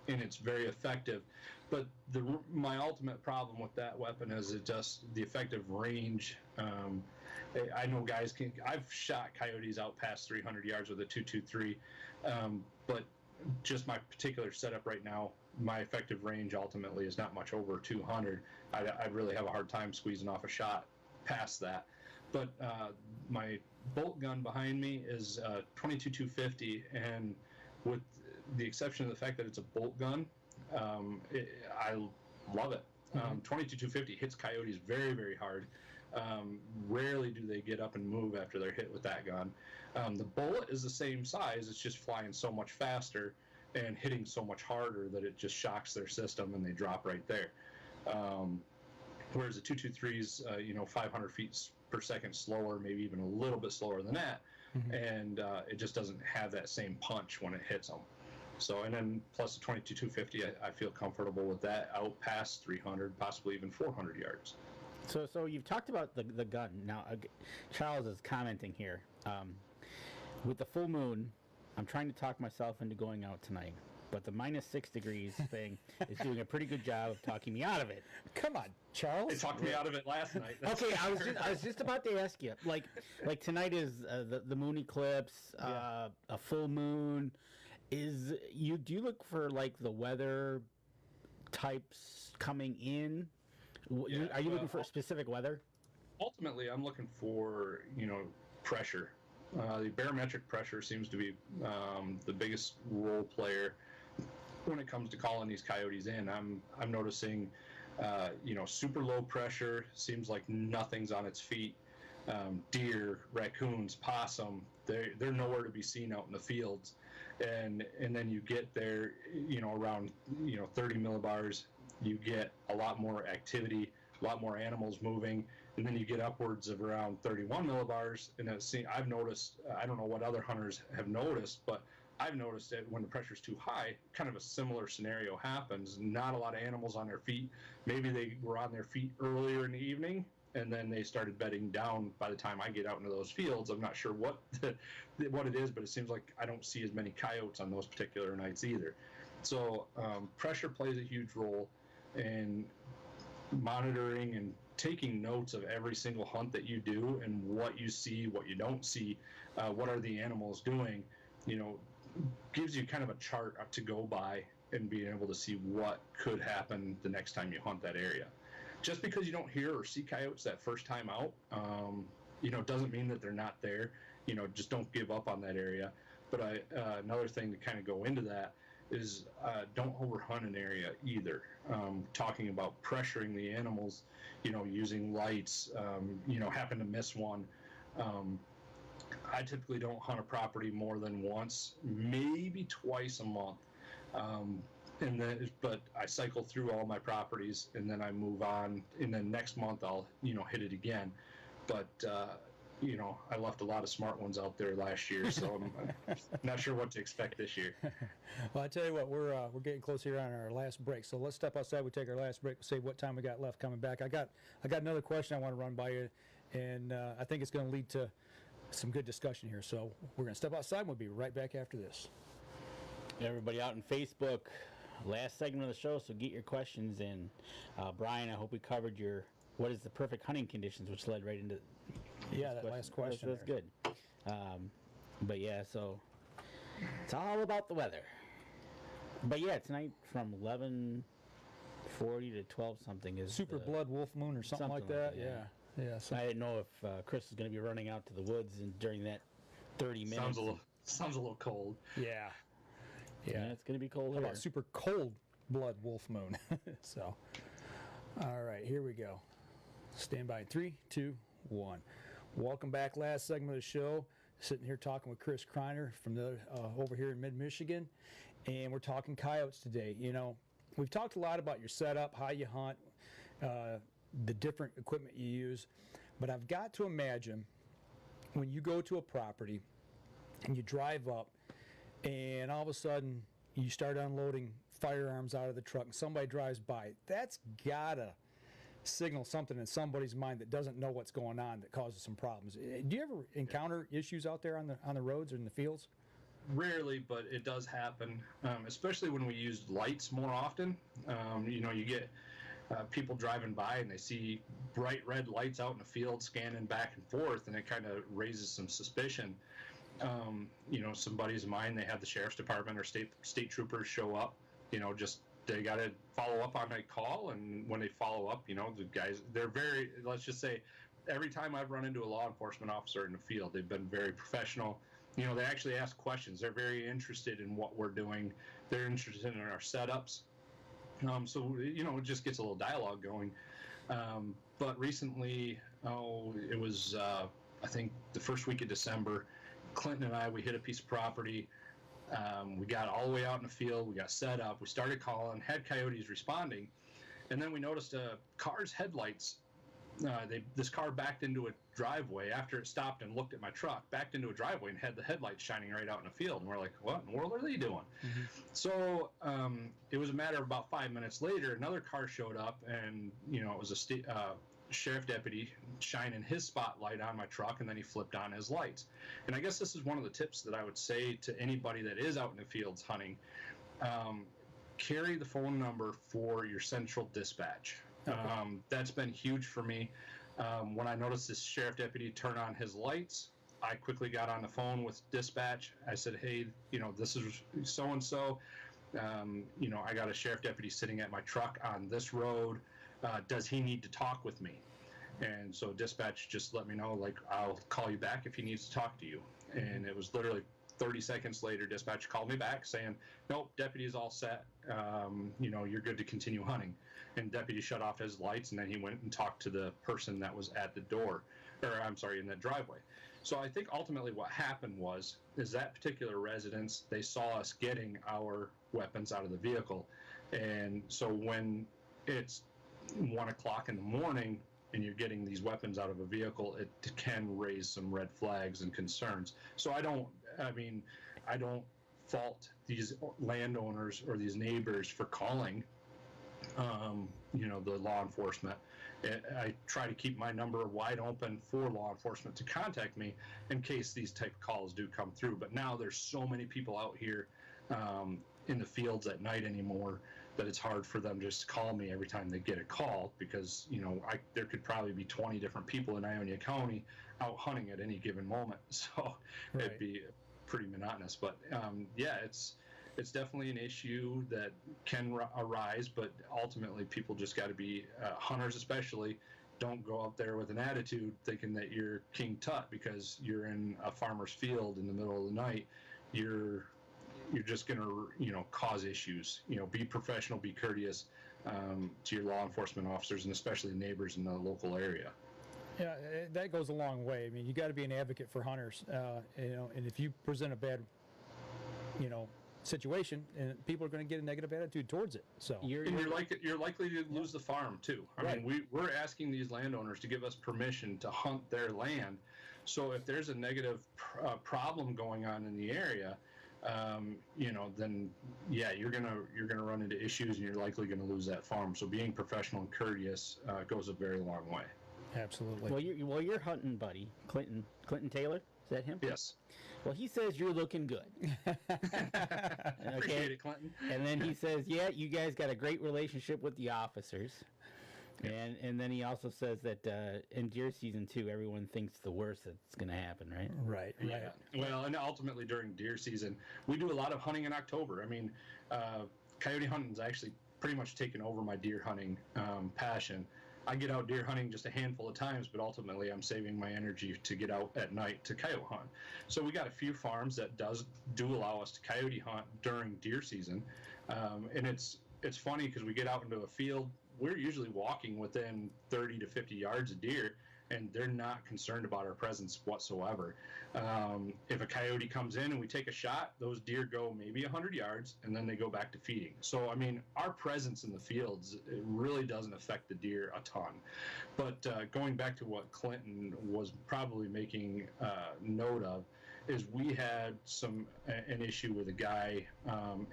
S3: it's very effective. But my ultimate problem with that weapon is just the effective range. I know guys I've shot coyotes out past 300 yards with a .223, but just my particular setup right now, my effective range ultimately is not much over 200. I really have a hard time squeezing off a shot past that. But my bolt gun behind me is 22-250, and with the exception of the fact that it's a bolt gun, I love it. 22-250 hits coyotes very, very hard. Rarely do they get up and move after they're hit with that gun. The bullet is the same size, it's just flying so much faster and hitting so much harder that it just shocks their system and they drop right there. Whereas the 223's, 500 feet per second slower, maybe even a little bit slower than that, and it just doesn't have that same punch when it hits them. So, and then plus the 22-250, I feel comfortable with that out past 300, possibly even 400 yards.
S2: So you've talked about the gun. Now, Charles is commenting here. With the full moon, I'm trying to talk myself into going out tonight, but the -6 degrees thing is doing a pretty good job of talking me out of it.
S1: Come on, Charles.
S3: They talked me out of it last night.
S2: Okay, I was just about to ask you. Like tonight is the moon eclipse, a full moon. Do you look for like the weather types coming in? Are you looking for specific weather?
S3: Ultimately, I'm looking for pressure. The barometric pressure seems to be the biggest role player when it comes to calling these coyotes in. I'm noticing super low pressure, seems like nothing's on its feet. Deer, raccoons, possum, they're nowhere to be seen out in the fields. And then you get there, around 30 millibars, you get a lot more activity, a lot more animals moving, and then you get upwards of around 31 millibars. And I've noticed, I don't know what other hunters have noticed, but I've noticed that when the pressure's too high, kind of a similar scenario happens. Not a lot of animals on their feet. Maybe they were on their feet earlier in the evening, and then they started bedding down by the time I get out into those fields. I'm not sure what it is, but it seems like I don't see as many coyotes on those particular nights either. So pressure plays a huge role in monitoring and taking notes of every single hunt that you do and what you see, what you don't see, what are the animals doing, gives you kind of a chart to go by and being able to see what could happen the next time you hunt that area. Just because you don't hear or see coyotes that first time out, doesn't mean that they're not there. Just don't give up on that area. But another thing to kind of go into that is don't overhunt an area either. Talking about pressuring the animals, using lights, happen to miss one. I typically don't hunt a property more than once, maybe twice a month. But I cycle through all my properties and then I move on, and then next month I'll hit it again. But I left a lot of smart ones out there last year, so I'm not sure what to expect this year.
S1: Well, I tell you what, we're getting close here on our last break, so let's step outside. We take our last break. We'll see what time we got left coming back. I got another question I want to run by you, and I think it's going to lead to some good discussion here. So we're going to step outside, and we'll be right back after this.
S2: Everybody out on Facebook, last segment of the show, so get your questions in. Brian, I hope we covered what is the perfect hunting conditions, which led right into
S1: that last question.
S2: That's good. But yeah, so it's all about the weather. But yeah, tonight from 11:40 to 12 something is
S1: Super Blood Wolf Moon or something like that. Yeah.
S2: So I didn't know if Chris is going to be running out to the woods during that 30 minutes.
S3: Sounds a little cold.
S1: Yeah.
S2: It's going to be cold.
S1: How about Super Cold Blood Wolf Moon? So, all right, here we go. Stand by. 3, 2, 1. Welcome back. Last segment of the show. Sitting here talking with Chris Kreiner from the over here in mid-Michigan, and we're talking coyotes today. You know, we've talked a lot about your setup, how you hunt, the different equipment you use, but I've got to imagine when you go to a property and you drive up and all of a sudden you start unloading firearms out of the truck and somebody drives by, that's gotta signal something in somebody's mind that doesn't know what's going on that causes some problems. Do you ever encounter issues out there on the roads or in the fields?
S3: Rarely, but it does happen, especially when we use lights more often. You know, you get people driving by and they see bright red lights out in the field scanning back and forth, and it kind of raises some suspicion. You know, some buddies of mine, they have the sheriff's department or state troopers show up, you know, just they got to follow up on that call. And when they follow up, you know, the guys, they're very, let's just say, every time I've run into a law enforcement officer in the field, they've been very professional. You know, they actually ask questions. They're very interested in what we're doing. They're interested in our setups. So, you know, it just gets a little dialogue going. But recently, it was, I think, the first week of December, Clinton and I, we hit a piece of property. We got all the way out in the field. We got set up. We started calling, had coyotes responding. And then we noticed a car's headlights. This car backed into a driveway after it stopped and looked at my truck, backed into a driveway and had the headlights shining right out in the field. And we're like, what in the world are they doing? Mm-hmm. So it was a matter of about 5 minutes later, another car showed up, and, you know, it was a sheriff deputy shining his spotlight on my truck, and then he flipped on his lights. And I guess this is one of the tips that I would say to anybody that is out in the fields hunting. Carry the phone number for your central dispatch. Okay. That's been huge for me. When I noticed this sheriff deputy turn on his lights, I quickly got on the phone with dispatch. I said, hey, you know, this is so-and-so. You know, I got a sheriff deputy sitting at my truck on this road. Does he need to talk with me? And so dispatch just let me know, like, I'll call you back if he needs to talk to you. And it was literally 30 seconds later, dispatch called me back saying, nope, deputy's all set. You know, you're good to continue hunting. And deputy shut off his lights, and then he went and talked to the person that was at the door, or I'm sorry, in the driveway. So I think ultimately what happened is that particular residence, they saw us getting our weapons out of the vehicle. And so when it's 1 o'clock in the morning and you're getting these weapons out of a vehicle, it can raise some red flags and concerns. So I don't fault these landowners or these neighbors for calling, you know, the law enforcement. I try to keep my number wide open for law enforcement to contact me in case these type of calls do come through. But now there's so many people out here in the fields at night anymore that it's hard for them just to call me every time they get a call, because, you know, there could probably be 20 different people in Ionia County out hunting at any given moment. So right. It'd be pretty monotonous. But yeah, it's definitely an issue that can arise, but ultimately people just got to be, hunters especially, don't go out there with an attitude thinking that you're King Tut because you're in a farmer's field in the middle of the night. You're just going to, you know, cause issues. You know, be professional, be courteous to your law enforcement officers and especially neighbors in the local area.
S1: Yeah, that goes a long way. I mean, you got to be an advocate for hunters, you know, and if you present a bad, you know, situation, and people are going to get a negative attitude towards it. So
S3: you're likely to lose the farm too. I mean, we're asking these landowners to give us permission to hunt their land. So if there's a negative problem going on in the area, you know, then yeah, you're gonna run into issues, and you're likely going to lose that farm. So being professional and courteous goes a very long way.
S1: Absolutely.
S2: Well, your hunting buddy, Clinton Taylor, is that him?
S3: Yes.
S2: Well, he says you're looking good.
S3: Appreciate it, Clinton.
S2: And then he says, yeah, you guys got a great relationship with the officers. And then he also says that in deer season too, everyone thinks the worst that's going to happen, right?
S1: Right.
S3: Yeah. Well, and ultimately during deer season, we do a lot of hunting in October. I mean, coyote hunting's actually pretty much taken over my deer hunting passion. I get out deer hunting just a handful of times, but ultimately I'm saving my energy to get out at night to coyote hunt. So we got a few farms that do allow us to coyote hunt during deer season, and it's funny because we get out into a field, we're usually walking within 30 to 50 yards of deer, and they're not concerned about our presence whatsoever. If a coyote comes in and we take a shot, those deer go maybe 100 yards, and then they go back to feeding. So, I mean, our presence in the fields, it really doesn't affect the deer a ton. But going back to what Clinton was probably making note of, is we had an issue with a guy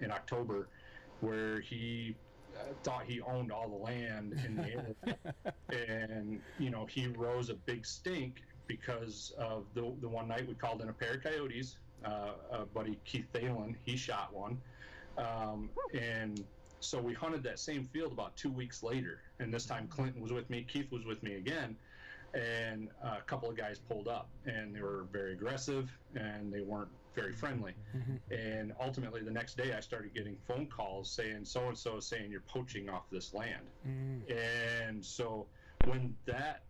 S3: in October where he thought he owned all the land in the area, and he rose a big stink because of the one night we called in a pair of coyotes. Buddy Keith Thalen, he shot one, and so we hunted that same field about 2 weeks later, and this time Clinton was with me, Keith was with me again, and a couple of guys pulled up, and they were very aggressive, and they weren't very friendly. And ultimately, the next day, I started getting phone calls saying, so-and-so is saying you're poaching off this land. And so when that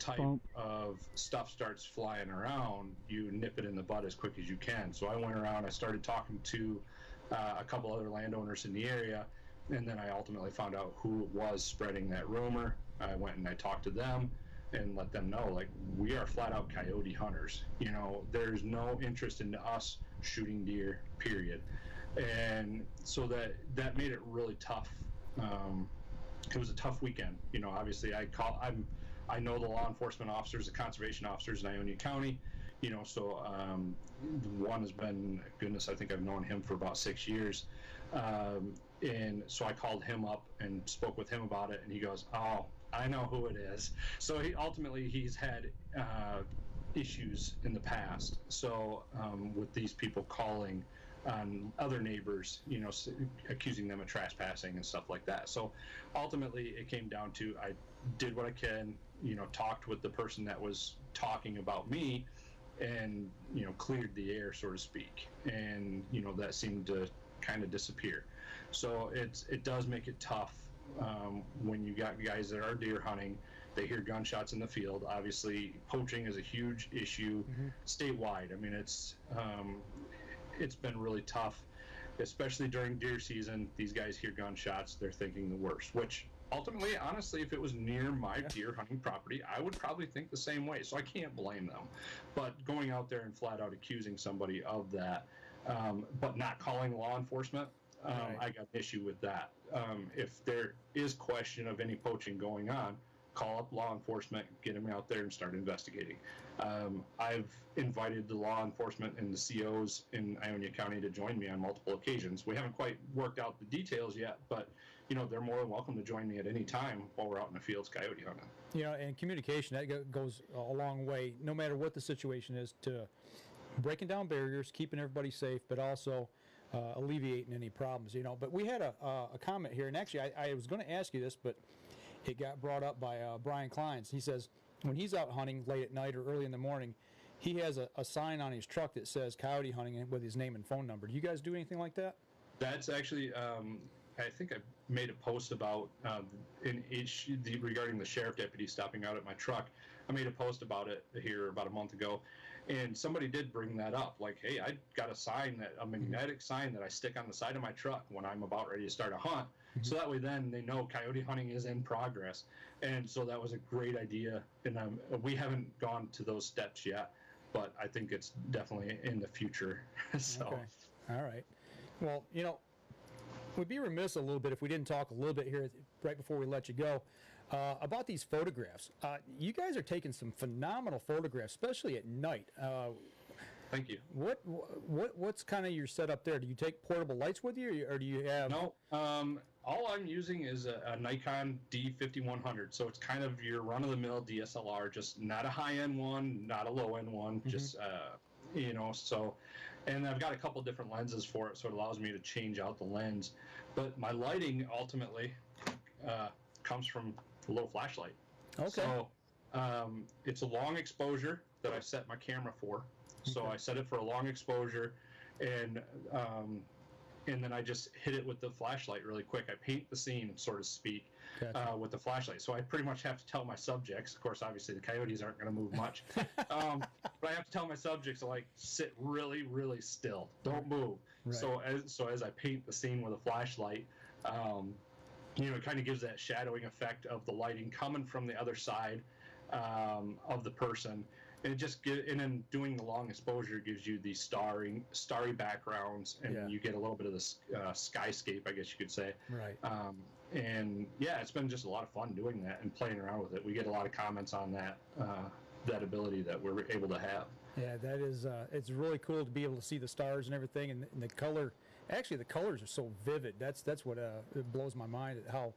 S3: type of stuff starts flying around, you nip it in the bud as quick as you can. So I went around, I started talking to a couple other landowners in the area, and then I ultimately found out who was spreading that rumor. I went and I talked to them and let them know, like, we are flat out coyote hunters. There's no interest in us shooting deer, period. And so that made it really tough. It was a tough weekend. Obviously I know the law enforcement officers, the conservation officers in Ionia County, so one has been, goodness, I think I've known him for about 6 years. And so I called him up and spoke with him about it, and he goes, oh, I know who it is. So he's had issues in the past. So with these people calling on other neighbors, accusing them of trespassing and stuff like that. So ultimately it came down to, I did what I can, talked with the person that was talking about me, and cleared the air, so to speak. And that seemed to kind of disappear. So it does make it tough. When you got guys that are deer hunting, they hear gunshots in the field. Obviously, poaching is a huge issue statewide. I mean, it's been really tough, especially during deer season. These guys hear gunshots, they're thinking the worst, which ultimately, honestly, if it was near my deer hunting property, I would probably think the same way. So I can't blame them. But going out there and flat out accusing somebody of that, but not calling law enforcement, I got an issue with that. If there is question of any poaching going on, call up law enforcement, get them out there and start investigating. I've invited the law enforcement and the COs in Ionia County to join me on multiple occasions. We haven't quite worked out the details yet, but they're more than welcome to join me at any time while we're out in the fields coyote hunting.
S1: And communication, that goes a long way, no matter what the situation is, to breaking down barriers, keeping everybody safe, but also alleviating any problems, But we had a comment here, and actually I was going to ask you this, but it got brought up by Brian Kleins. He says when he's out hunting late at night or early in the morning, he has a sign on his truck that says coyote hunting with his name and phone number. Do you guys do anything like that?
S3: That's actually, I think I made a post about regarding the sheriff deputy stopping out at my truck. I made a post about it here about a month ago. And somebody did bring that up, like, hey, I got a magnetic sign that I stick on the side of my truck when I'm about ready to start a hunt. So that way then they know coyote hunting is in progress. And so that was a great idea. And we haven't gone to those steps yet, but I think it's definitely in the future. So.
S1: Okay. All right. Well, we'd be remiss a little bit if we didn't talk a little bit here right before we let you go. About these photographs. You guys are taking some phenomenal photographs, especially at night.
S3: Thank you.
S1: What's kind of your setup there? Do you take portable lights with you, or do you have?
S3: No. All I'm using is a Nikon D5100. So it's kind of your run-of-the-mill DSLR, just not a high-end one, not a low-end one, just So, and I've got a couple different lenses for it, so it allows me to change out the lens. But my lighting ultimately comes from a little flashlight. Okay. So it's a long exposure that I set my camera for. So I set it for a long exposure, and then I just hit it with the flashlight really quick. I paint the scene, so to speak, with the flashlight. So I pretty much have to tell my subjects. Of course, obviously the coyotes aren't going to move much, but I have to tell my subjects to sit really, really still. Don't move. Right. So as I paint the scene with a flashlight. it kind of gives that shadowing effect of the lighting coming from the other side of the person. And and then doing the long exposure gives you these starry backgrounds, and you get a little bit of the skyscape, I guess you could say.
S1: Right.
S3: And yeah, it's been just a lot of fun doing that and playing around with it. We get a lot of comments on that ability that we're able to have.
S1: Yeah, that is, it's really cool to be able to see the stars and everything, and the color. Actually, the colors are so vivid. That's what it blows my mind at how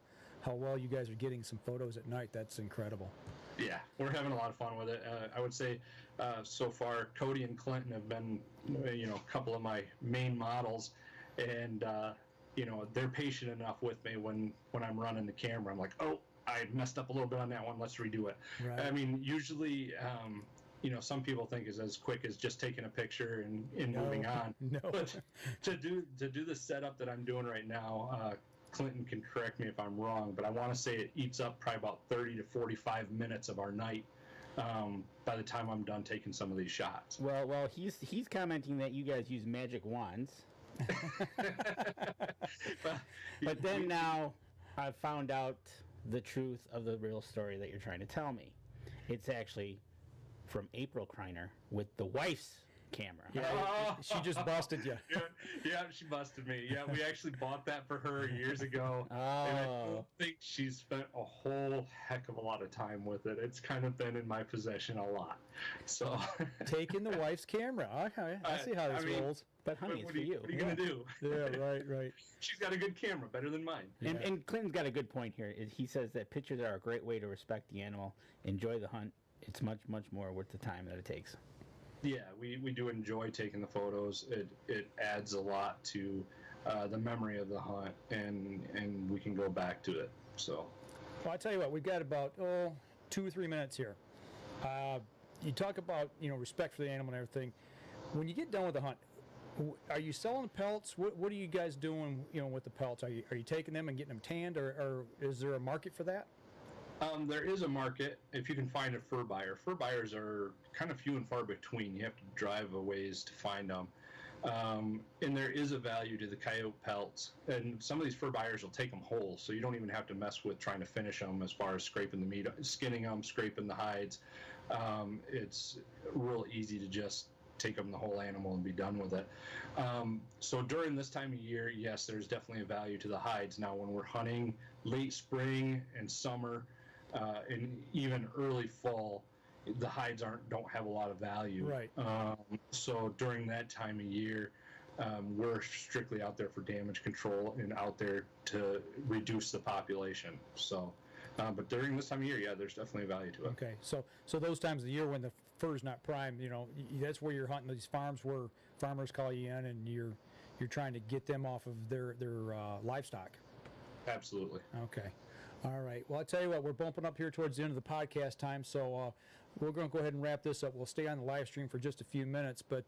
S1: well you guys are getting some photos at night. That's incredible.
S3: Yeah, we're having a lot of fun with it. I would say so far, Cody and Clinton have been, a couple of my main models, and they're patient enough with me when I'm running the camera. I'm like, oh, I messed up a little bit on that one. Let's redo it.
S1: Right.
S3: I mean, usually, some people think is as quick as just taking a picture and moving on.
S1: No.
S3: But to do the setup that I'm doing right now, Clinton can correct me if I'm wrong, but I want to say it eats up probably about 30 to 45 minutes of our night by the time I'm done taking some of these shots.
S2: Well, he's commenting that you guys use magic wands. But then now I've found out the truth of the real story that you're trying to tell me. It's actually from April Kreiner with the wife's camera.
S1: Yeah, she just busted you.
S3: Yeah, she busted me. Yeah, we actually bought that for her years ago.
S2: Oh.
S3: And I don't think she's spent a whole heck of a lot of time with it. It's kind of been in my possession a lot. So
S1: taking the wife's camera. I see how this rolls.
S2: But honey, it's for you.
S3: What are you going to do?
S1: Yeah, right.
S3: She's got a good camera, better than mine.
S2: And Clinton's got a good point here. He says that pictures are a great way to respect the animal, enjoy the hunt. It's much, much more worth the time that it takes.
S3: Yeah, we do enjoy taking the photos. It adds a lot to the memory of the hunt, and we can go back to it. So,
S1: well, I tell you what, we've got about 2 or 3 minutes here. You talk about respect for the animal and everything. When you get done with the hunt, are you selling the pelts? What are you guys doing with the pelts? Are you taking them and getting them tanned, or is there a market for that?
S3: There is a market if you can find a fur buyer. Fur buyers are kind of few and far between. You have to drive a ways to find them. And there is a value to the coyote pelts. And some of these fur buyers will take them whole, so you don't even have to mess with trying to finish them as far as scraping the meat, skinning them, scraping the hides. It's real easy to just take them the whole animal and be done with it. So during this time of year, yes, there's definitely a value to the hides. Now, when we're hunting late spring and summer, and even early fall, the hides don't have a lot of value.
S1: Right.
S3: So during that time of year, we're strictly out there for damage control and out there to reduce the population. So, but during this time of year, yeah, there's definitely a value to it.
S1: Okay, so those times of the year when the fur's not prime, that's where you're hunting these farms where farmers call you in and you're trying to get them off of their livestock.
S3: Absolutely.
S1: Okay. All right. Well, I tell you what, we're bumping up here towards the end of the podcast time, so we're going to go ahead and wrap this up. We'll stay on the live stream for just a few minutes, but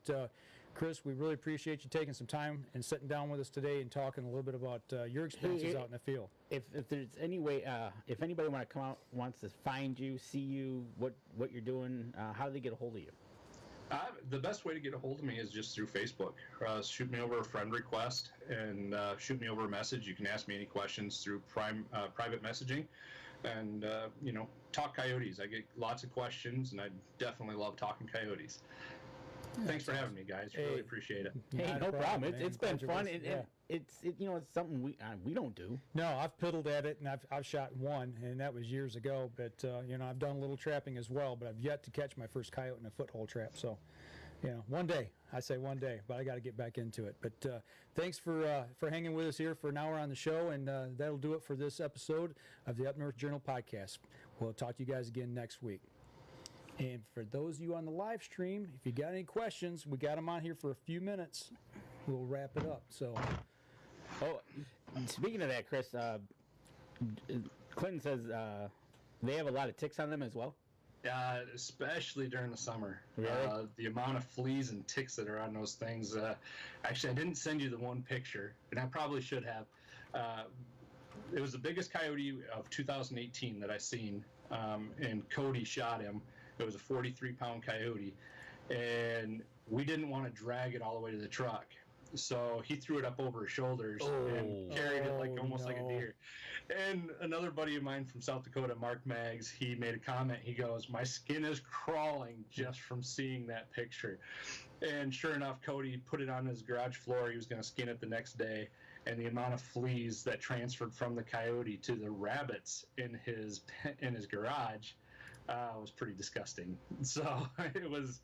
S1: Chris, we really appreciate you taking some time and sitting down with us today and talking a little bit about your experiences out in the field.
S2: If there's any way, if anybody wants to find you, see you, what you're doing, how do they get a hold of you?
S3: The best way to get a hold of me is just through Facebook. Shoot me over a friend request and shoot me over a message. You can ask me any questions through private messaging. And, talk coyotes. I get lots of questions, and I definitely love talking coyotes. Thanks for having me, guys. Really appreciate it.
S2: Hey, no problem. It's been fun. It's something we don't do.
S1: No, I've piddled at it, and I've shot one, and that was years ago. But I've done a little trapping as well, but I've yet to catch my first coyote in a foothold trap. So, one day, I say one day, but I got to get back into it. But thanks for hanging with us here for an hour on the show, and that'll do it for this episode of the Up North Journal podcast. We'll talk to you guys again next week. And for those of you on the live stream, if you got any questions, we got them on here for a few minutes. We'll wrap it up. So,
S2: speaking of that, Chris, Clinton says they have a lot of ticks on them as well.
S3: Especially during the summer.
S2: Really?
S3: The amount of fleas and ticks that are on those things. Actually, I didn't send you the one picture, and I probably should have. It was the biggest coyote of 2018 that I seen, and Cody shot him. It was a 43-pound coyote, and we didn't want to drag it all the way to the truck. So he threw it up over his shoulders and carried it like almost like a deer. And another buddy of mine from South Dakota, Mark Maggs, he made a comment. He goes, "My skin is crawling just from seeing that picture." And sure enough, Cody put it on his garage floor. He was going to skin it the next day. And the amount of fleas that transferred from the coyote to the rabbits in his garage was pretty disgusting. So it was.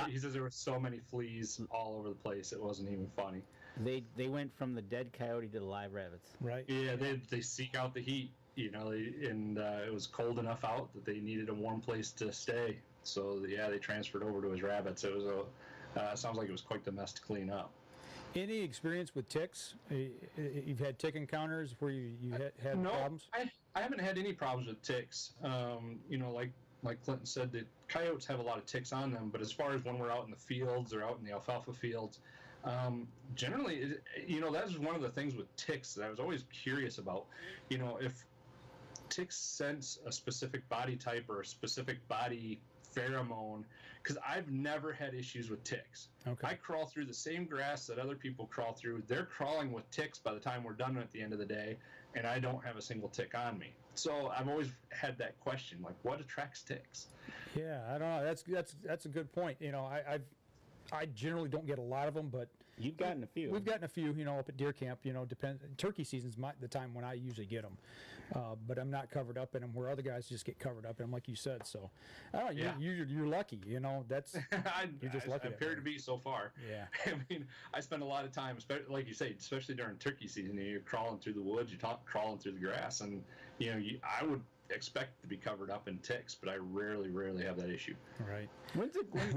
S3: He says there were so many fleas all over the place. It wasn't even funny.
S2: They went from the dead coyote to the live rabbits.
S1: Right.
S3: Yeah, they seek out the heat, and it was cold enough out that they needed a warm place to stay. So yeah, they transferred over to his rabbits. It was sounds like it was quite the mess to clean up.
S1: Any experience with ticks? You've had tick encounters where you had
S3: no,
S1: problems?
S3: I haven't had any problems with ticks. Like Clinton said, the coyotes have a lot of ticks on them, but as far as when we're out in the fields or out in the alfalfa fields, generally, that's one of the things with ticks that I was always curious about. If ticks sense a specific body type or a specific body pheromone, because I've never had issues with ticks.
S1: Okay.
S3: I crawl through the same grass that other people crawl through. They're crawling with ticks by the time we're done at the end of the day, and I don't have a single tick on me. So I've always had that question, like, what attracts ticks?
S1: Yeah, I don't know. That's a good point. I generally don't get a lot of them, but
S2: You've gotten a few.
S1: we've gotten a few. Up at deer camp. Turkey season's the time when I usually get them, but I'm not covered up in them. Where other guys just get covered up in them, like you said. So, I don't know, you're lucky. That's you're just lucky.
S3: I appear to be so far.
S1: Yeah.
S3: I mean, I spend a lot of time, like you say, especially during turkey season. You're crawling through the woods, crawling through the grass, and I would expect to be covered up in ticks, but I rarely have that issue.
S1: Right.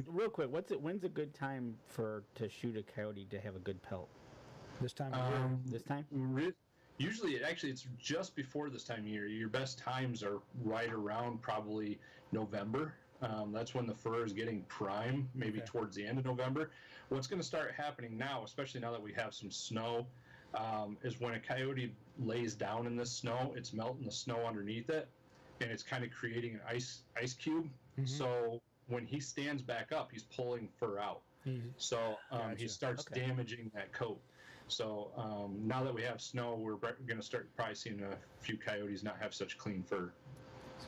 S2: Real quick, when's a good time to shoot a coyote to have a good pelt?
S1: This time of year.
S2: This time?
S3: Usually, it's just before this time of year. Your best times are right around probably November. That's when the fur is getting prime, maybe towards the end of November. What's going to start happening now, especially now that we have some snow, is when a coyote lays down in this snow, it's melting the snow underneath it, and it's kind of creating an ice cube. Mm-hmm. So when he stands back up, he's pulling fur out. So he starts damaging that coat. So now that we have snow, we're going to start probably seeing a few coyotes not have such clean fur.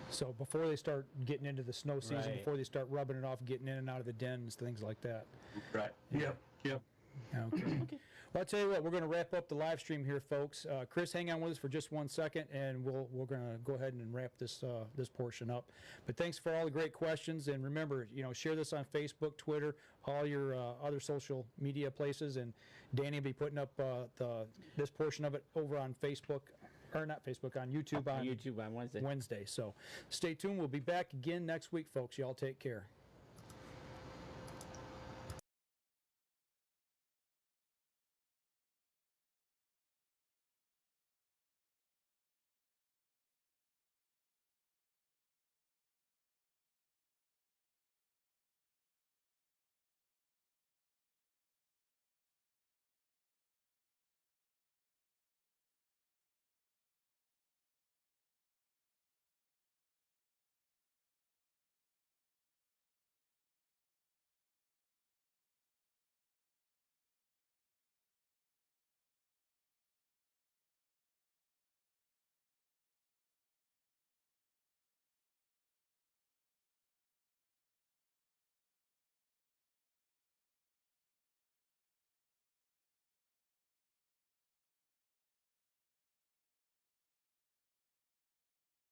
S1: So before they start getting into the snow season, before they start rubbing it off, getting in and out of the dens, things like that.
S3: Right. Yep.
S1: Okay. Well, I'll tell you what, we're going to wrap up the live stream here, folks. Chris, hang on with us for just 1 second, and we're going to go ahead and wrap this portion up. But thanks for all the great questions, and remember, share this on Facebook, Twitter, all your other social media places, and Danny will be putting up this portion of it over on Facebook, or not Facebook, on YouTube on
S2: YouTube on Wednesday.
S1: So stay tuned. We'll be back again next week, folks. Y'all take care.